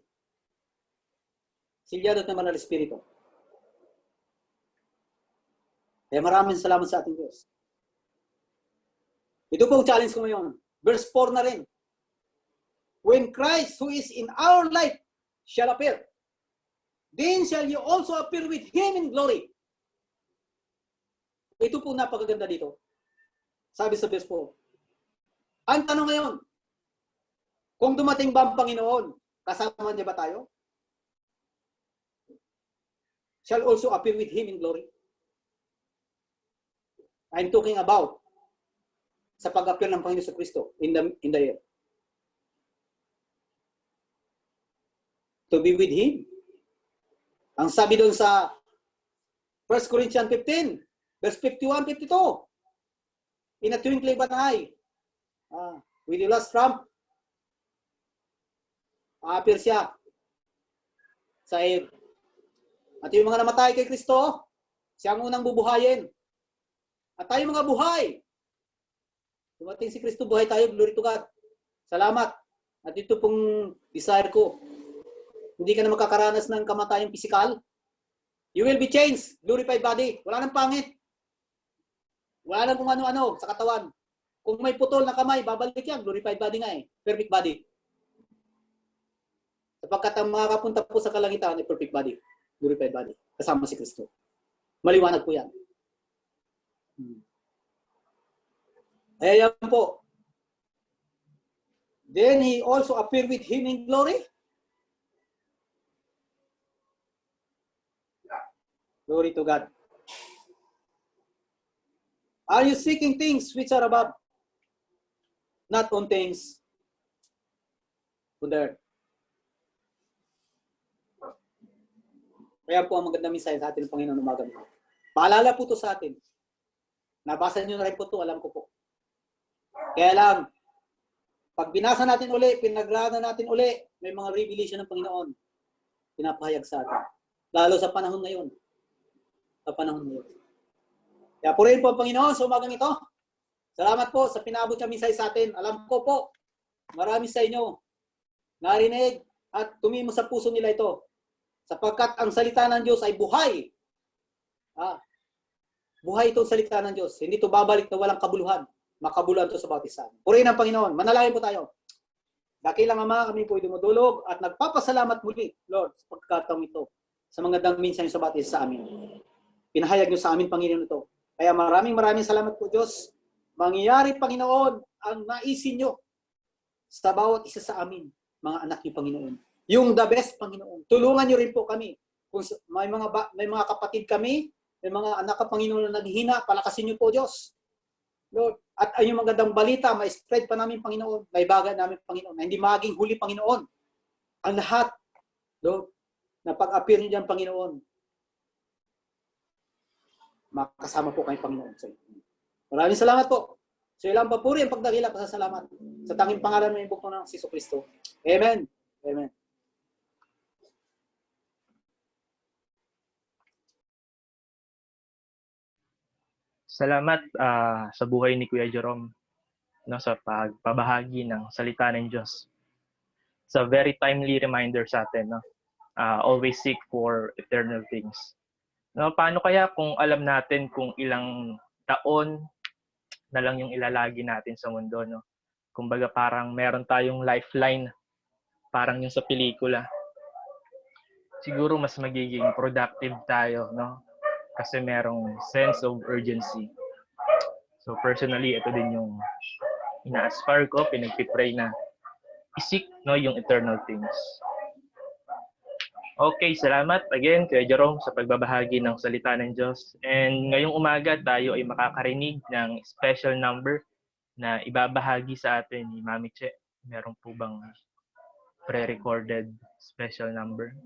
Silyado naman ng Espiritu. Kaya maraming salamat sa ating Diyos. Ito po ang challenge ko ngayon. Verse 4 na rin. When Christ who is in our life shall appear, then shall you also appear with Him in glory. Ito po napakaganda dito. Sabi sa verse 4. Ang tanong ngayon, kung dumating ba ang Panginoon, kasama niya ba tayo? Shall also appear with Him in glory. I'm talking about sa pag-appear ng Panginoon sa Kristo in the air. To be with Him. Ang sabi doon sa 1 Corinthians 15, verse 51, 52. In a twinkling of an eye, with the last trump, appear siya sa air. At yung mga namatay kay Kristo, siya ang unang bubuhayin. At tayo mga buhay, dumating si Kristo, buhay tayo, glory to God. Salamat. At ito pong desire ko. Hindi ka na makakaranas ng kamatayang pisikal. You will be changed, glorified body. Wala nang pangit. Wala nang kung ano-ano sa katawan. Kung may putol na kamay, babalik yan. Glorified body nga eh. Perfect body. Sapagkat ang makakapunta po sa kalangitan ay perfect body. Glorified body. Kasama si Kristo. Maliwanag po yan. Ayan po. Then He also appeared with Him in glory. Glory to God. Are you seeking things which are above? Not on things on the earth. Kaya po ang magandang mensahe sa atin ng Panginoon umaga. Paalala po ito sa atin. Nabasa niyo na rin po ito, alam ko po. Kaya lang, pag binasa natin uli, pinagrana natin uli, may mga revelation ng Panginoon. Pinapahayag sa atin. Lalo sa panahon ngayon. Sa panahon ngayon. Kaya purihin po ang Panginoon sa umagang ito. Salamat po sa pinabot niya mensahe sa atin. Alam ko po, marami sa inyo narinig at tumimo sa puso nila ito. Sapagkat ang salita ng Diyos ay buhay. Buhay itong salita ng Diyos. Hindi ito babalik na walang kabuluhan. Makabuluhan ito sa bawat isa. Purihin ang Panginoon. Manalangin po tayo. Dakilang Ama, kami po ay dumudulog at nagpapasalamat muli, Lord, sa pagkakataong ito. Sa mga dangminsan sa bawat isa sa amin. Pinahayag niyo sa amin, Panginoon, ito. Kaya maraming salamat po, Diyos. Mangyayari, Panginoon, ang naisin niyo sa bawat isa sa amin, mga anak niyo, Panginoon. Yung the best, Panginoon. Tulungan niyo rin po kami. Kung may mga kapatid kami, may mga anak ka, Panginoon, na naghihina, palakasin niyo po, Diyos. Lord, at ang yung magandang balita, ma-spread pa namin, Panginoon, may bagay namin, Panginoon, na hindi maging huli, Panginoon. Ang lahat, Lord, na pag-appear niyo dyan, Panginoon, makasama po kayo, Panginoon. Maraming salamat po. So ilang papuri ang pagdakila, pasasalamat. Sa tanging pangalan ng ibuk ng Hesus Kristo. Amen. Amen. Salamat sa buhay ni Kuya Jerome, no, sa pagpabahagi ng salita ng Diyos. It's a very timely reminder sa atin, no? Always seek for eternal things. No, paano kaya kung alam natin kung ilang taon na lang yung ilalagi natin sa mundo, no? Kumbaga parang meron tayong lifeline, parang yung sa pelikula. Siguro mas magiging productive tayo, no? Kasi merong sense of urgency. So personally, ito din yung ina-aspire ko, pinagpipray na isik, no, yung eternal things. Okay, salamat again Kuya Jerome sa pagbabahagi ng salita ng Diyos. And ngayong umaga tayo ay makakarinig ng special number na ibabahagi sa atin ni Mami Che. Meron po bang pre-recorded special number?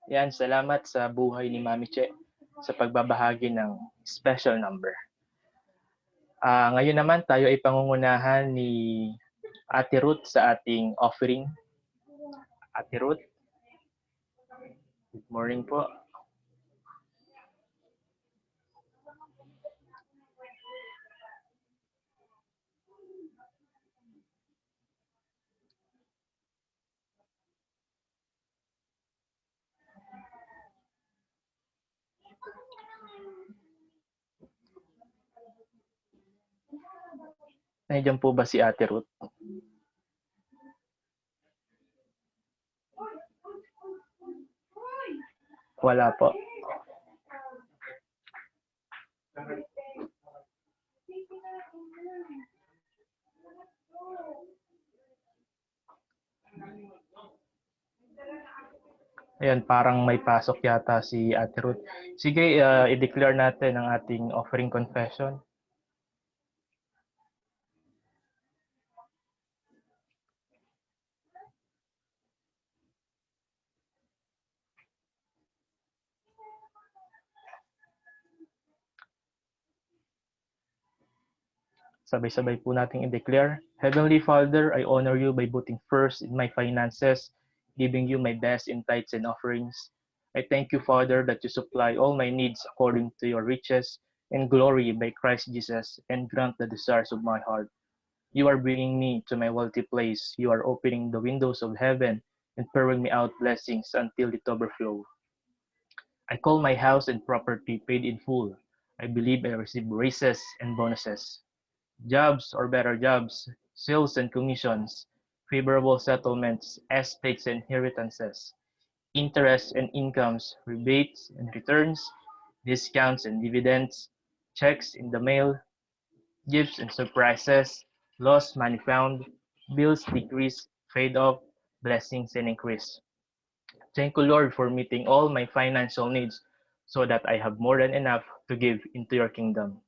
Yan, salamat sa buhay ni Mami Che sa pagbabahagi ng special number. Ngayon naman tayo ay pangungunahan ni Ate Ruth sa ating offering. Ate Ruth, good morning po. Nandiyan po ba si Ate Ruth? Wala po. Ayan, parang may pasok yata si Ate Ruth. Sige, i-declare natin ang ating offering confession. Sabay-sabay po nating i-declare. Heavenly Father, I honor you by putting first in my finances, giving you my best in tithes and offerings. I thank you, Father, that you supply all my needs according to your riches and glory by Christ Jesus, and grant the desires of my heart. You are bringing me to my wealthy place. You are opening the windows of heaven and pouring me out blessings until it overflow. I call my house and property paid in full. I believe I receive raises and bonuses, jobs or better jobs, sales and commissions, favorable settlements, estates and inheritances, interest and incomes, rebates and returns, discounts and dividends, checks in the mail, gifts and surprises, lost money found, bills decrease, fade off, blessings and increase. Thank you, Lord, for meeting all my financial needs so that I have more than enough to give into your kingdom.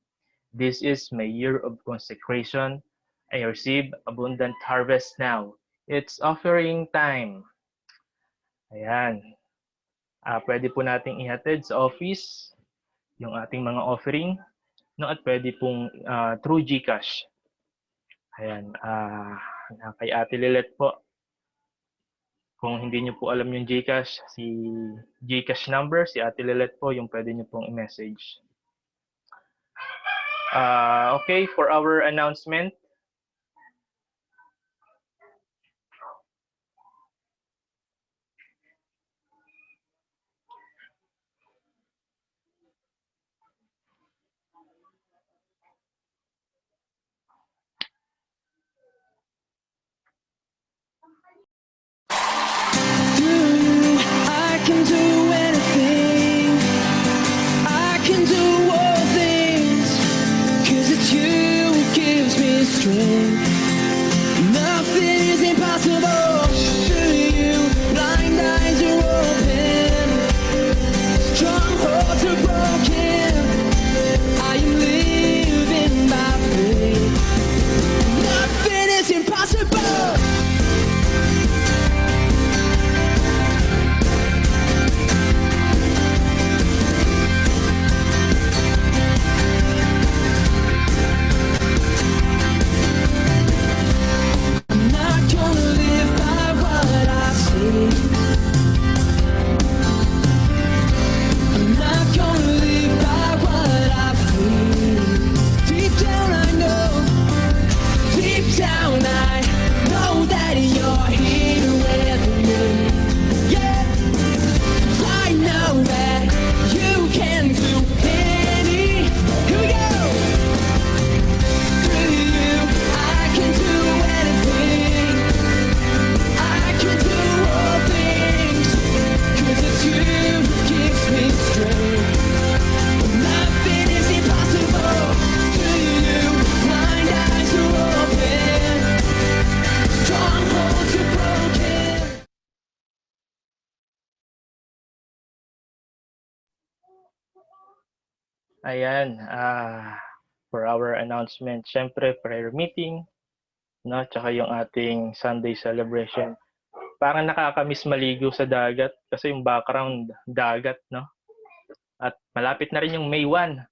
This is my year of consecration. I receive abundant harvest now. It's offering time. Ayan. Pwede po nating ihatid sa office yung ating mga offering, no, at pwede pong through GCash. Ayan. Kay Ate Lilet po. Kung hindi niyo po alam yung GCash, si GCash number, si Ate Lilet po, yung pwede niyo pong i-message. Okay, for our announcement, I can do anything. I can do all things. 'Cause it's you who gives me strength. Nothing is impossible. Through you, blind eyes are open. Strongholds are broken. I am living by faith. Nothing is impossible. I'm not gonna live by what I see. I'm not gonna live by what I feel. Deep down I know that you're here with me. Yeah, 'cause I know that you can do any. Here we go. Through you, I can do anything. I can do all things. 'Cause it's you who gives me strength. Nothing is impossible. Through you, blind eyes are open. Strongholds are broken. ayan, for our announcement, syempre prayer meeting, no, tsaka yung ating Sunday celebration. parang nakakamiss maligo sa dagat kasi yung background dagat, no? At malapit na rin yung May 1.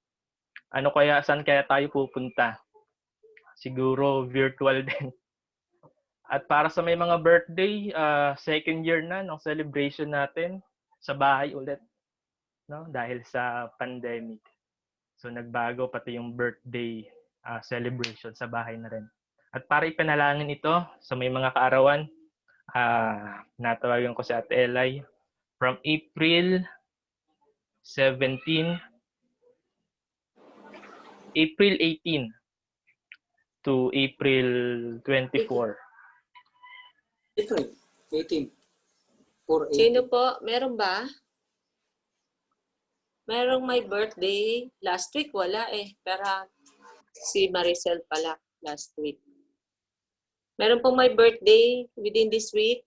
Saan kaya tayo pupunta? Siguro virtual din. At para sa may mga birthday, second year na ng celebration natin sa bahay ulit, no? Dahil sa pandemic. So nagbago pati yung birthday celebration sa bahay na rin. At para ipanalangin ito sa may mga kaarawan, natawagan ko si Ate Elay from April 18 to April 24. Ito 18. 4, 18. Sino po? Meron ba? Merong may birthday. Last week wala eh. Pero si Maricel pala last week. Meron pong may birthday within this week?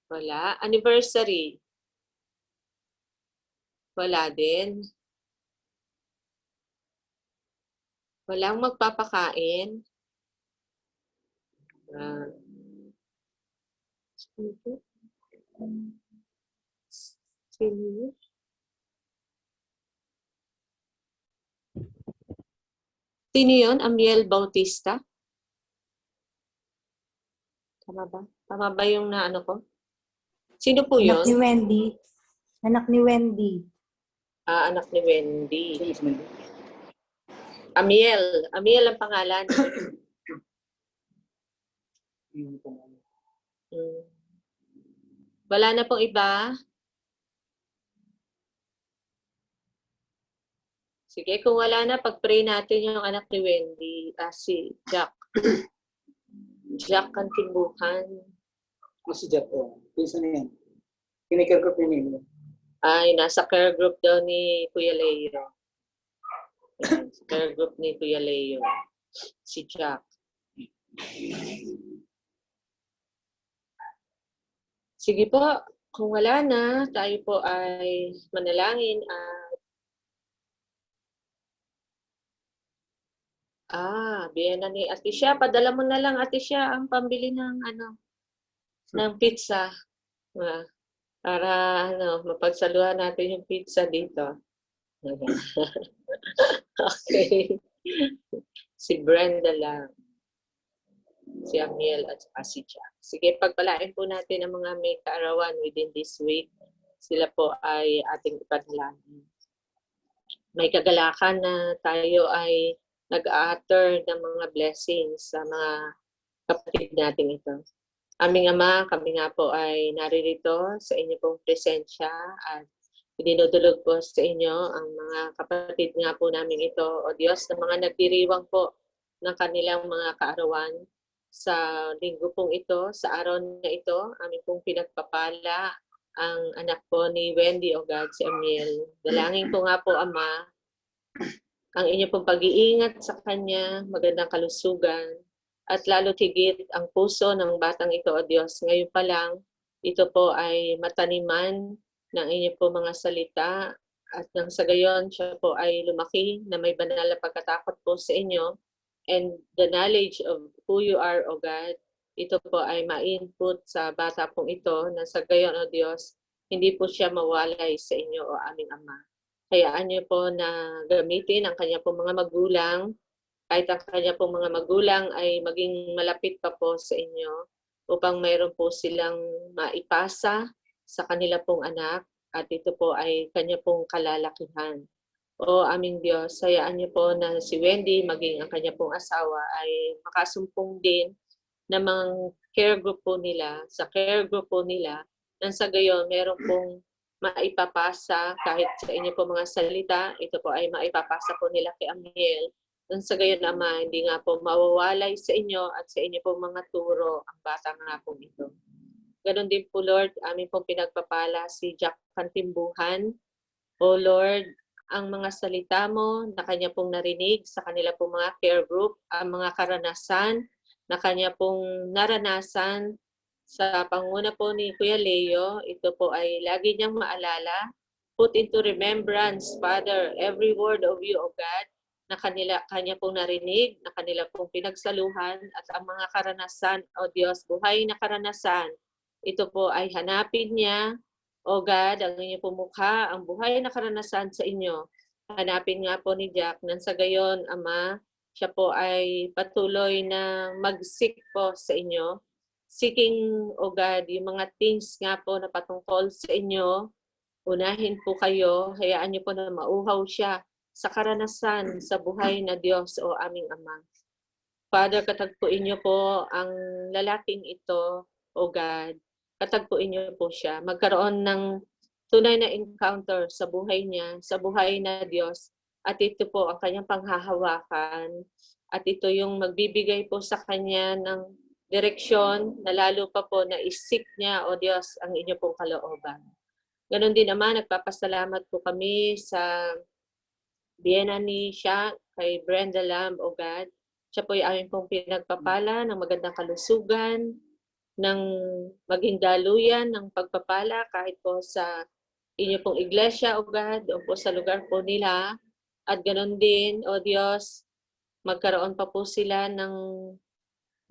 Wala. Anniversary? Wala din. Walang magpapakain? Sino? Sino yun? Amiel Bautista? Tama ba? Tama ba yung naano ko? Sino po Anak ni yun? Wendy. Anak ni Wendy. Anak ni Wendy. Sige, Ismael. Amiel. Amiel ang pangalan. Wala na pong iba? Sige, kung wala na, pag-pray natin yung anak ni Wendy, si Jack. Jack Kantimbuhan. Si Jack, pinsan na yan. Kinikare ko pinili. Ay, nasa care group daw ni Kuya Leo. Yan, sa care group ni Kuya Leo. Si Jack. Sige po, kung wala na, tayo po ay manalangin biyena ni Ate Sia. Padala mo na lang, Ate Sia, ang pambili ng ng pizza. Para mapagsaluhan natin yung pizza dito. Okay. Si Brenda lang. Si Amiel at si Jack. Sige, pagpalain po natin ang mga may kaarawan within this week. Sila po ay ating ipanalangin. May kagalakan na tayo ay nag-a-utter ng mga blessings sa mga kapatid natin ito. Aming Ama, kami nga po ay naririto sa inyo pong presensya at dinudulog po sa inyo ang mga kapatid nga po namin ito, O Diyos, na mga nagdiriwang po ng kanilang mga kaarawan sa linggo pong ito, sa araw na ito, aming pong pinagpapala ang anak po ni Wendy, O God, si Amiel. Dalangin ko nga po, Ama, ang inyong pong pag-iingat sa kanya, magandang kalusugan, at lalo tigit ang puso ng batang ito, O Diyos. Ngayon pa lang, ito po ay mataniman ng inyong po mga salita, at nang sa gayon, siya po ay lumaki na may banal na pagkatakot po sa inyo, and the knowledge of who you are, O God, ito po ay ma-input sa bata pong ito, na sa gayon, O Diyos, hindi po siya mawalay sa inyo, O aming Ama. Hayaan niyo po na gamitin ang kanya pong mga magulang, kahit ang kanya pong mga magulang ay maging malapit pa po sa inyo upang mayroon po silang maipasa sa kanila pong anak at ito po ay kanya pong kalalakihan. O aming Diyos, hayaan niyo po na si Wendy maging ang kanya pong asawa ay makasumpong din ng mga care group po nila, sa care group po nila, nang sa gayon meron pong maipapasa kahit sa inyo po mga salita, ito po ay maipapasa po nila kay Amiel. Nang sa gayon, Ama, hindi nga po mawawalay sa inyo at sa inyo po mga turo ang bata nga po ito. Ganon din po, Lord, amin pong pinagpapala si Jack Kantimbuhan. O Lord, ang mga salita mo na kanya pong narinig sa kanila pong mga care group, ang mga karanasan na kanya pong naranasan sa panguna po ni Kuya Leo, ito po ay lagi niyang maalala. Put into remembrance, Father, every word of you, O God, na kanya pong narinig, na kanila pong pinagsaluhan, at ang mga karanasan, O Diyos, buhay na karanasan, ito po ay hanapin niya, O God, ang inyong pong mukha, ang buhay na karanasan sa inyo. Hanapin nga po ni Jack, nang sa gayon, Ama, siya po ay patuloy na mag-seek po sa inyo. Seeking, O God, yung mga things nga po na patungkol sa inyo, unahin po kayo, hayaan niyo po na mauhaw siya sa karanasan sa buhay na Diyos, O aming Ama. Father, katagpuin niyo po ang lalaking ito, O God. Katagpuin niyo po siya. Magkaroon ng tunay na encounter sa buhay niya, sa buhay na Diyos. At ito po ang kanyang panghahawakan. At ito yung magbibigay po sa kanya ng direksyon na lalo pa po na isik niya, O Diyos, ang inyo pong kalooban. Ganon din naman, nagpapasalamat po kami sa biyena ni siya, kay Brenda Lamb, O God. Siya po ay aming pong pinagpapala ng magandang kalusugan, ng maging daluyan ng pagpapala kahit po sa inyo pong iglesia, O God, doon po sa lugar po nila. At ganon din, O Diyos, magkaroon pa po sila ng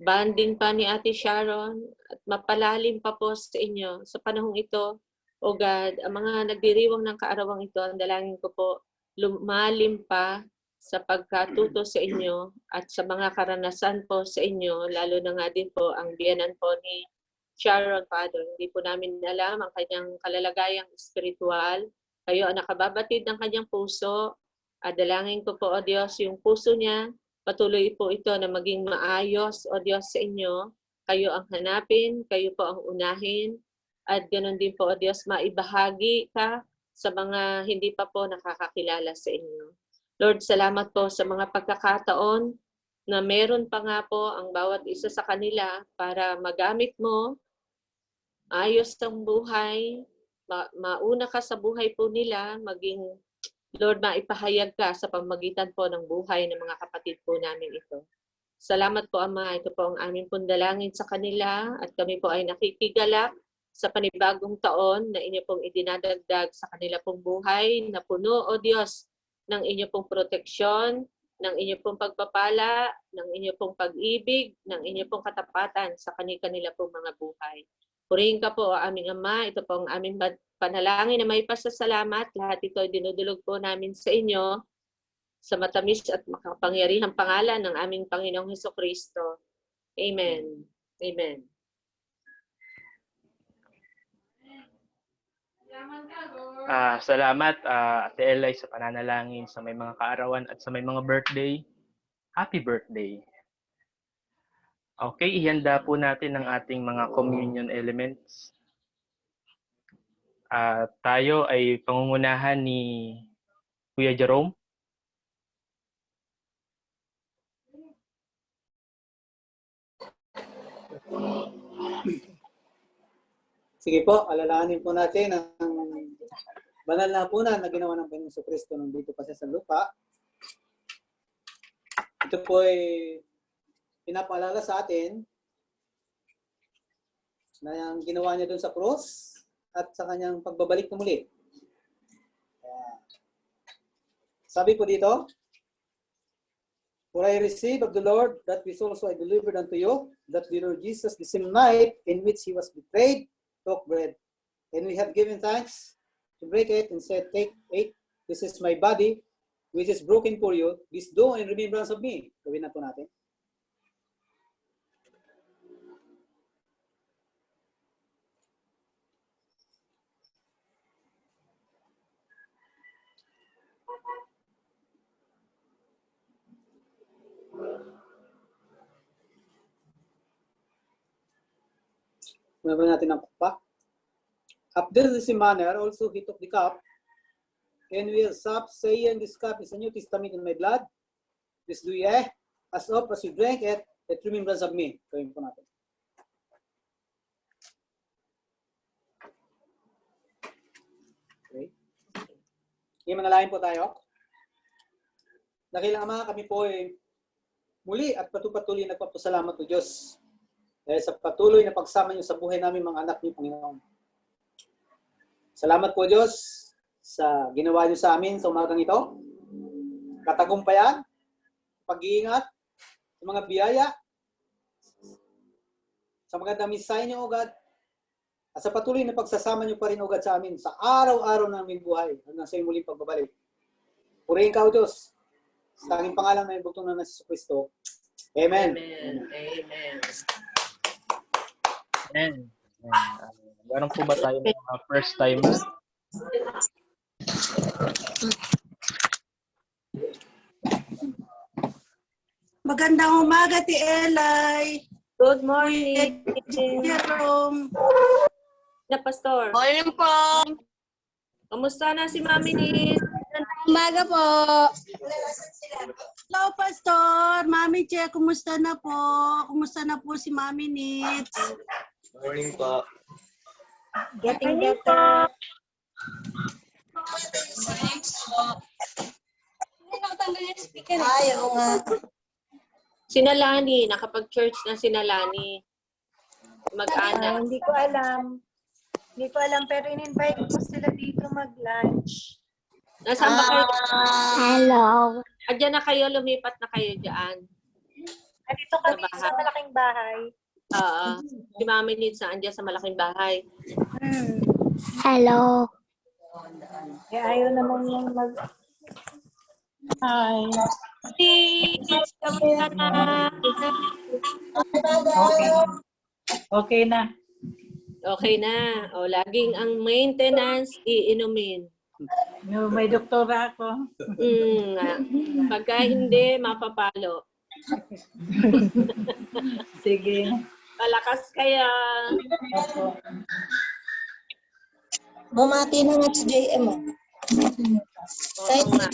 banding pa ni Ate Sharon at mapalalim pa po sa inyo sa panahong ito, O God. Ang mga nagdiriwang ng kaarawang ito, ang dalangin ko po, lumalim pa sa pagkatuto sa inyo at sa mga karanasan po sa inyo, lalo na nga din po ang biyanan po ni Sharon, Father. Hindi po namin alam ang kanyang kalalagayang espiritual. Kayo ang nakababatid ng kanyang puso. At dalangin ko po, O Diyos, yung puso niya, patuloy po ito na maging maayos, O Diyos, sa inyo. Kayo ang hanapin, kayo po ang unahin. At ganoon din po, O Diyos, maibahagi ka sa mga hindi pa po nakakakilala sa inyo. Lord, salamat po sa mga pagkakataon na meron pa nga po ang bawat isa sa kanila para magamit mo, ayos ang buhay, mauna ka sa buhay po nila, maging, Lord, maipahayag ka sa pamagitan po ng buhay ng mga kapatid po namin ito. Salamat po, Ama. Ito po ang aming pundalangin sa kanila at kami po ay nakikigalak sa panibagong taon na inyo pong idinadagdag sa kanila pong buhay na puno, O Diyos, ng inyo pong proteksyon, ng inyo pong pagpapala, ng inyo pong pag-ibig, ng inyo pong katapatan sa kanila pong mga buhay. Purihin ka po, aming Ama. Ito po ang aming panalangin na may pasasalamat. Lahat ito ay dinudulog po namin sa inyo sa matamis at makapangyarihang pangalan ng aming Panginoong Hesukristo. Amen. Amen. Salamat, Ate Elay, sa pananalangin sa may mga kaarawan at sa may mga birthday. Happy birthday! Okay, ihanda po natin ang ating mga communion elements. Tayo ay pangungunahan ni Kuya Jerome. Sige po, alalahanin po natin ang banal na hapunan na ginawa ng Panginoong Jesucristo nung dito pa siya sa lupa. Ito po ay pinapaalala sa atin na yung ginawa niya doon sa cross at sa kanyang pagbabalik na muli. Sabi po dito, "For I received of the Lord that which also I delivered unto you, that the Lord Jesus, the same night in which he was betrayed, took bread. And we have given thanks to break it and said, Take, eat, this is my body, which is broken for you. This do in remembrance of me." Gawin na po natin. Gawin natin ang kupa. After the same manner, also he took the cup, and we have supped, saying, "This cup is a New Testament in my blood. This do ye, as oft as you drank it, at remembrance of me." Gawin po natin. Okay. Okay, manalangin po tayo. Dakilang Ama, kami po ay muli at patuloy nagpapasalamat po Diyos dahil sa patuloy na pagsama niyo sa buhay namin mga anak niyo, Panginoon. Salamat po Diyos sa ginawa niyo sa amin sa umagang ito. katagumpayan, pag-iingat, sa mga biyaya, sa mga damisay niyo, O God, at sa patuloy na pagsasama niyo pa rin, O God, sa amin, sa araw-araw na aming buhay, hanggang sa iyong muling pagbabalik. Purihin ka, O Diyos, sa tanging pangalan na ibutong na Jesu Kristo. Amen. Amen. Amen. Amen. Meron po ba tayo ng mga first timer? Magandang umaga, Ti Elay. Good morning. Jerome. Na Pastor. Morning po. Kamusta na si Mami Nis? Umaga po. Hello, Pastor. Mami Che, kumusta na po? Kumusta na po si Mami Nits? Morning po. Getting better. Ay, oo nga. Sinalani, nakapag-church na sinalani. Mag-anak. Hindi ko alam. Hindi ko alam, pero in-invite ko sila dito mag-lunch. Nasaan ba kayo? Hello. Adyan na kayo, lumipat na kayo dyan. Nandito kami Sa bahay. sa malaking bahay. Oo. Si Mami Needs na andyan sa malaking bahay. Hello. Eh, ayaw naman yung mag... Hi. Needs, kamusta na? Okay na. Okay na. O, laging ang maintenance, iinumin. May doktora ako. Nga. Pagka hindi, mapapalo. Sige. Palakas kaya. Bumati na nga si JM. Oo nga.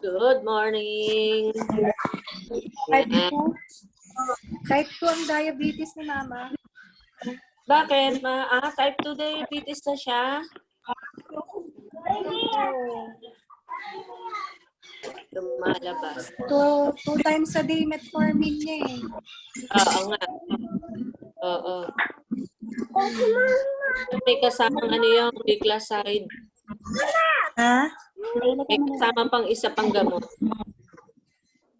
Good morning. Type 2 ang diabetes ni Mama. Bakit? Type 2 diabetes na siya? Lumalabas. Two times a day metformin niya eh. Oo nga. Oo. May kasamang ano yung glycoside. Ha? May kasama pang isa pang gamot.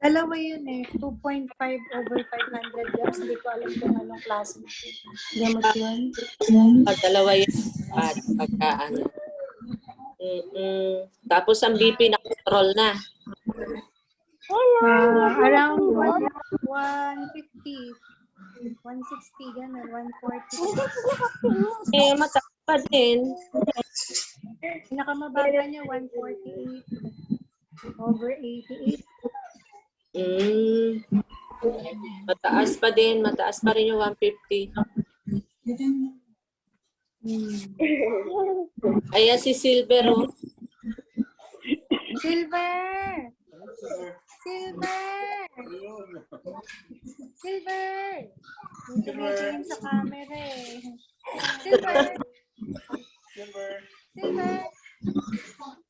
Dalawa yun eh. 2.5/500 grams. Hindi ko alam kung anong klase. Gamot yun. Dalawa yun. At pagka ano. Tapos ang BP na control na. Around 150. 160, gano'n. 140. Eh, mataas pa din. Pinakamababa niya, 148. Over 88. Mataas pa din. Mataas pa rin yung 150. Ayan si Silver. Oh. Silver! Silver! Silver! Hindi tumitingin sa camera eh. Silver! Silver!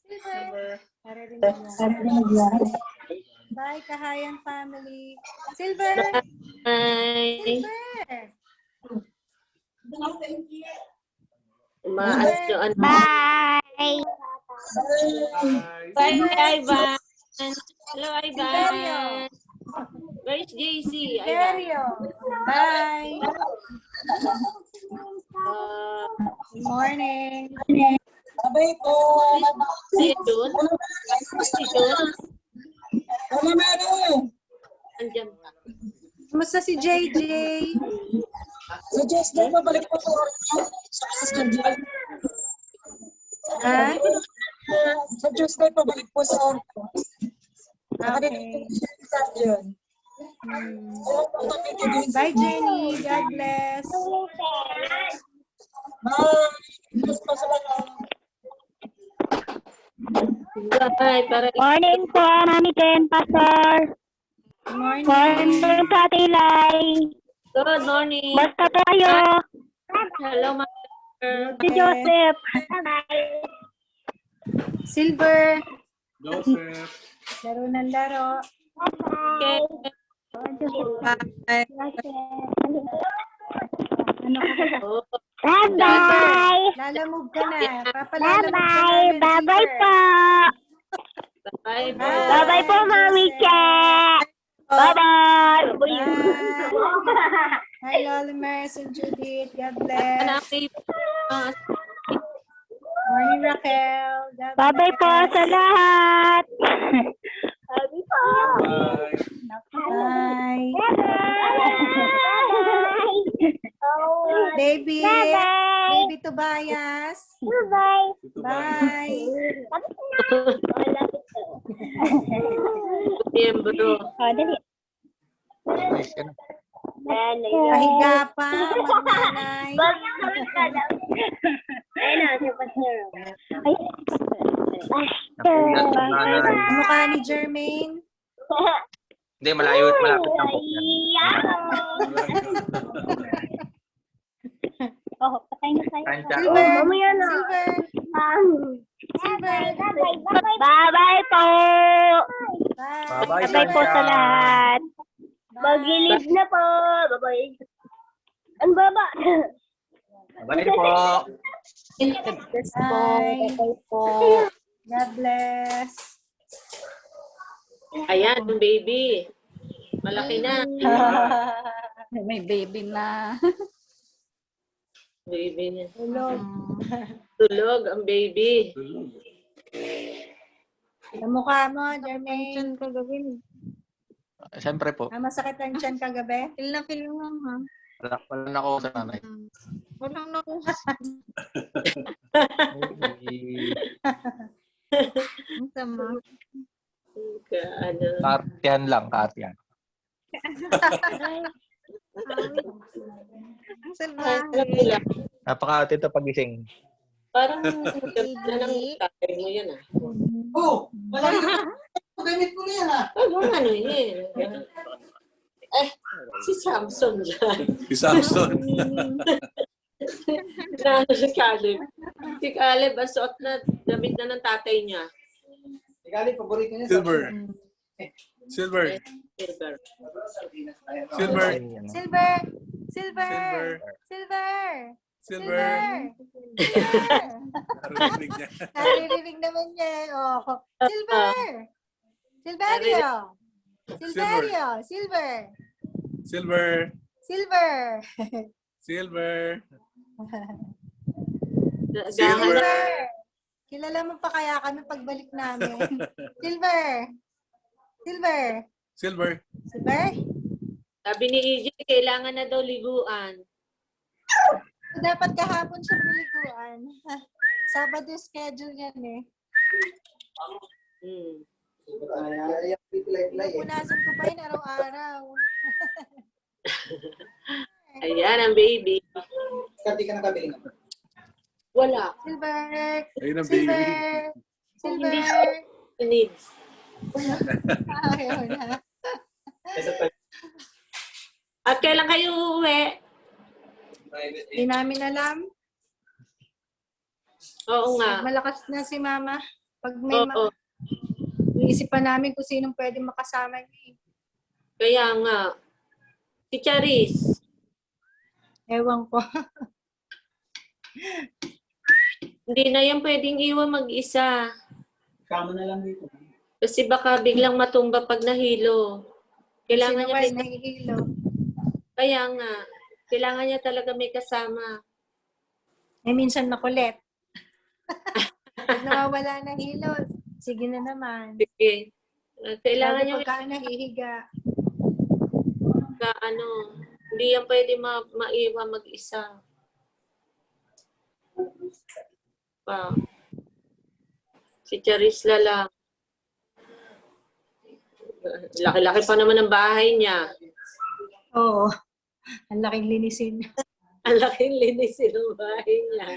Silver! Naririnig niya. Bye, Kahayan family. Silver! Hi. Silver! Umaas yung ano. Bye. Bye, Ivan. Hello, Silverio! Ivan. Where's JC? Ivan. Silverio! Bye! Good morning! Si Jun? Si Jun? Andyan pa. Kumusta si JJ? Ha? Sa Tuesday pa balik po sa Okay. Bye, Jenny. God bless. Bye. Para Morning po, Mami Jen, Pastor. Good morning. Morning po, Ate Eli. good morning. Basta po kayo. Hello, Mother. Si Joseph. Silver. Laro ng laro. Okay. Bye. Oh, Bye-bye. Lalamove ka na. Papalalamove ka Bye-bye. namin, Bye-bye Silver. po. Bye po. Bye-bye po, Mami Che. Bye-bye. Bye. Hi, Lola Mars and Judith. God Ano ang bless. baby? Morning, Raquel. God Bye-bye po bless. sa lahat. Bye po. Bye. Bye-bye. Baby. Bye-bye. Baby Tobias. Bye-bye. Bye. Miyembro. Dali. Pahiga pa, magnanay. Mukha ni Jermaine. Hindi, malapit lang po. Oh, patay na tayo. Silver. Mamaya na. Silver. Bye-bye po. Bye. Bye-bye po sa lahat. Mag-leave na po. Bye-bye. Ang baba. Bye po. Bye. God bless. Ayan, yung baby. Malaki na. May baby na. Baby niya. Tulog. Tulog ang baby. Ang mukha mo, Jermaine. Siyempre po. Masakit ang tiyan kagabi? Feel lang ha. Wala na ako sa nanay. Walang nakuha. Ang sama. Ano? Kaartihan lang, kaartihan. Ang salbahe. Napaka-arte ito pagising. Parang ganda ng tatay mo yan ah. Oh, wala gamit ko na yan ah. Ano ano yun? Eh, si Samson dyan. Si Samson. Si Caleb. Si Caleb, ang suot na damit na ng tatay niya. Si Caleb, paborito niya. Silver. Silver. Silver. Silver. Silver. Silver. Silver. Silver. Silver. Narinig niya. Naririnig naman niya. Oh. Silver. Silverio. Silverio. Silver. Silver. Silver. Silver. Silver. Kilala mo pa kaya kami pagbalik namin? Silver. Silver. Silver. Silver? Sabi ni EJ, kailangan na daw liguan. Dapat kahapon siya niliguan. Sabado yung schedule niyan eh. Pupunasan ko pa yun araw-araw. Ayan ang baby. Kati ka nakabili nga. Wala. Silver. Ayun ang baby. Silver. Silver. Needs. Ayaw na. At kailan kayo uuwi? Hindi namin alam. Oo nga. Malakas na si Mama. Pag may Oo. iisip pa namin kung sinong pwede makasama niya. Kaya nga. Si Charis. Ewan ko. Hindi na yan pwedeng iwan mag-isa. Kama na lang dito. Kasi baka biglang matumba pag nahilo. Kailangan niya Sino nahihilo? Kaya nga. Kailangan niya talaga may kasama. Eh, minsan makulit. Pag nawawala na hilo, sige na naman. Sige. Kailangan niya Pagka nahihiga. hindi yan pwede maiwan mag-isa. Si Charis lang. Laki-laki pa naman ang bahay niya. Oo. Ang laking linisin. Ang laking linisin ng bahay niya.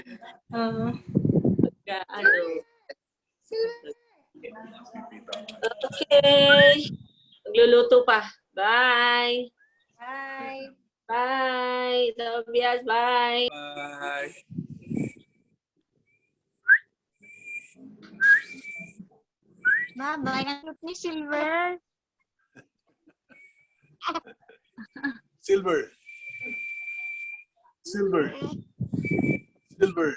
Pagka Okay. Magluluto pa. Bye. Bye. Bye. Tobias, bye. Bye. Mama, ang ni Silver. Silver. Silver. Silver.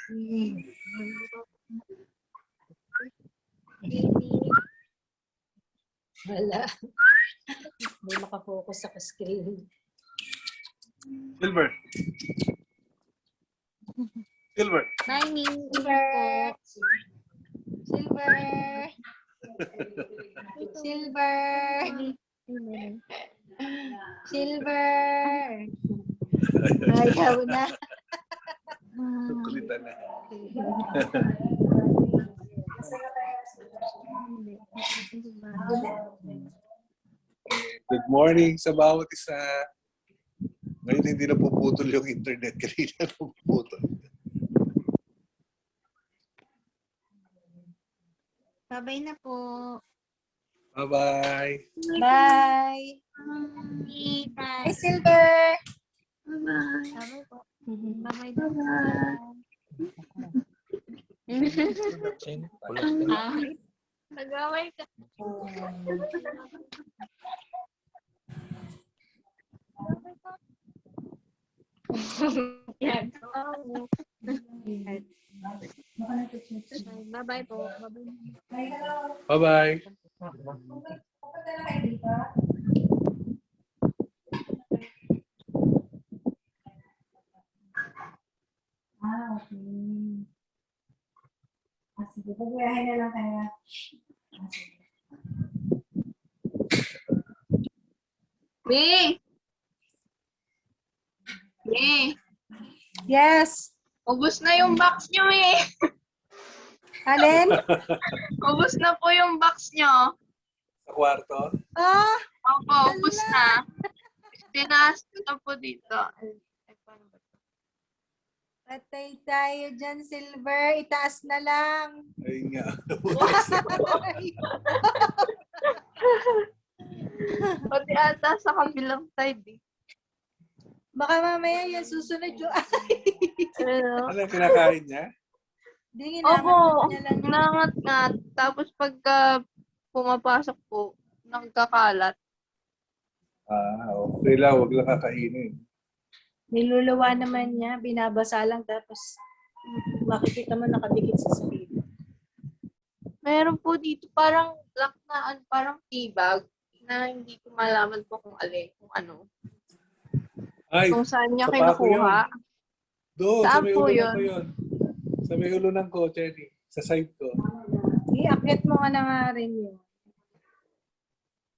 Wala. Hindi makafocus sa screen. Silver. Silver. Mami, Silver. Silver. Silver. Silver. Ayaw na. Kulitan na. Good morning sa bawat isa. Ngayon hindi na puputol yung internet. Kanina puputol. Bye-bye na po. Bye-bye. Bye. Bye, Silver. Bye-bye. Bye-bye po. Bye-bye. Bye-bye. Nag-away ka. Yan. Bye-bye po. Bye-bye. Okay. Sige, pag-uyahin na lang kaya. Me! Me! Yes! Ubus na yung box nyo eh! Alin? Ubus na po yung box nyo. Sa kwarto? Ah! Opo, ubus na. Tinaas ko na po dito. Patay tayo dyan, Silver. Itaas na lang. Ayun nga. Pati ata sa kabilang side eh. Baka mamaya yung susunod yung Ano yung kinakain niya? Di, Opo, niya lang. nangat-ngat. Tapos pagka pumapasok po, nagkakalat. Okay lang. Huwag lang kakainin. Niluluwa naman niya, binabasa lang tapos makikita mo nakadikit sa sarili. Meron po dito parang black na, parang tea bag na hindi ko malaman po kung alin, kung ano. Ay, Kung saan niya sa pako kinukuha. yun. Doon, sa Saan may po ulo yun? ko yun. Sa may ulo ng kotse, sa side ko. I-akit mo nga na nga rin yun.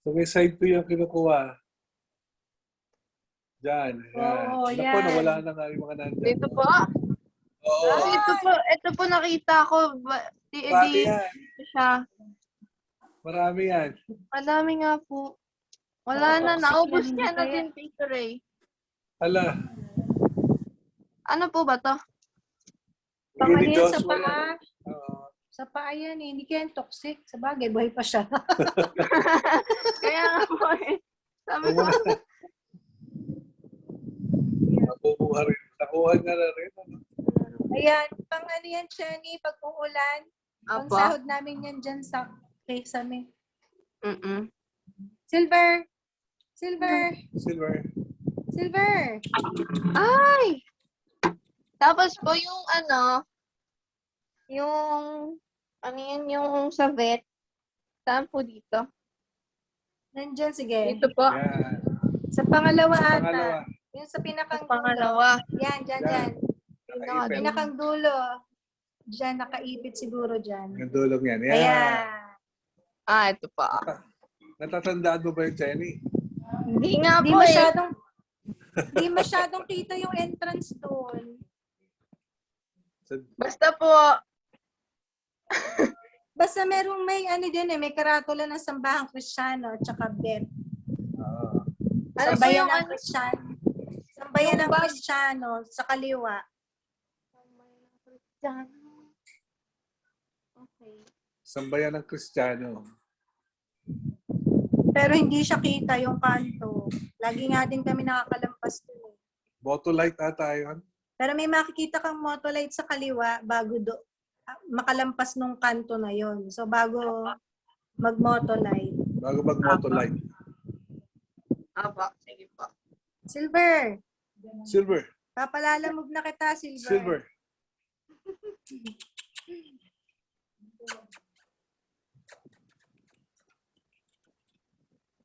Sa may side ko yung kinukuha. Diyan. Yan. Oo, Naku, yan. nawala na nga yung mga nandyan. Dito po. Oo. Ito po nakita ko. Marami yan. Ito siya. Marami yan. Madami nga po. Wala na, naubos niya na din, Tito Ray. Hala. Ano po ba to? Baka Bigyan ni yan Diyos, sa wala. paa. Oo. Sa paa yan eh. Hindi kaya toxic. Sa bagay, buhay pa siya. Kaya nga po eh. Sabi ko, Nakukuha rin. Nakuha niya na rin. Ayan, pang ano yan, Chenny, pag uulan. Pang Apo. sahod namin yan dyan sa Sesame. mm-mm. Silver! Silver! Silver. Silver! Ay! Tapos po yung ano yan, yung sa vet. Saan po dito? Nandyan, sige. Dito po. Yan. Sa pangalawa Sa ata. pangalawa. Yung sa pinakang Pangalawa. dulo. Yan, dyan, Yan. dyan. Nakaipit. Pinakang dulo. Dyan, nakaipit siguro dyan. Yung dulong yan. Yan. Ayan. Ito pa. Natatandaan mo ba yung Jenny? Hindi nga Hindi po Hindi masyadong kita yung entrance doon. Basta po, Basta merong may ano din eh, may karatula ng Sambahang Kristiyano at saka bet. ano po Sambayan yung ng Kristiyano. Sambayan ng bag? Kristiyano sa kaliwa. Okay. Sambayan ng Kristiyano. Pero hindi siya kita yung kanto. Lagi nga din kami nakakalampas doon. Motolite ata yun. Pero may makikita kang motolite sa kaliwa bago makalampas nung kanto na yon. So bago mag-motolite. Bago mag-motolite. Apa, sige po. Silver! Silver. Papalalamog na kita, Silver. Silver.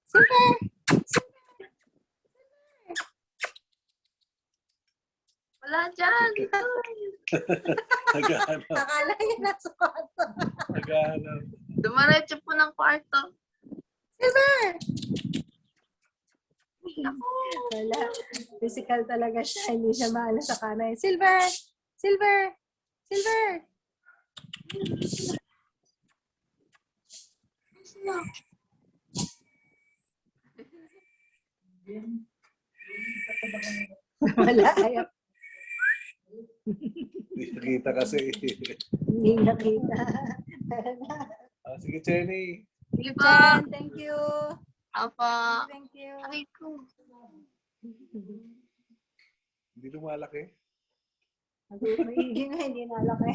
Silver! Wala dyan. Naghahanap. Akala niya nasa kwarto. Naghahanap. Dumaretso po ng kwarto. Silver! Naku. Wala. Physical talaga siya. Hindi siya maano sa kanay. Silver! Silver! Silver! Wala. Ayaw. Hindi nakita kasi. Hindi nakita. Sige, Jenny. Sige po. Jen, thank you. Apa. Thank you. Aray ko. Hindi lumalaki. Hindi nga, hindi nalaki.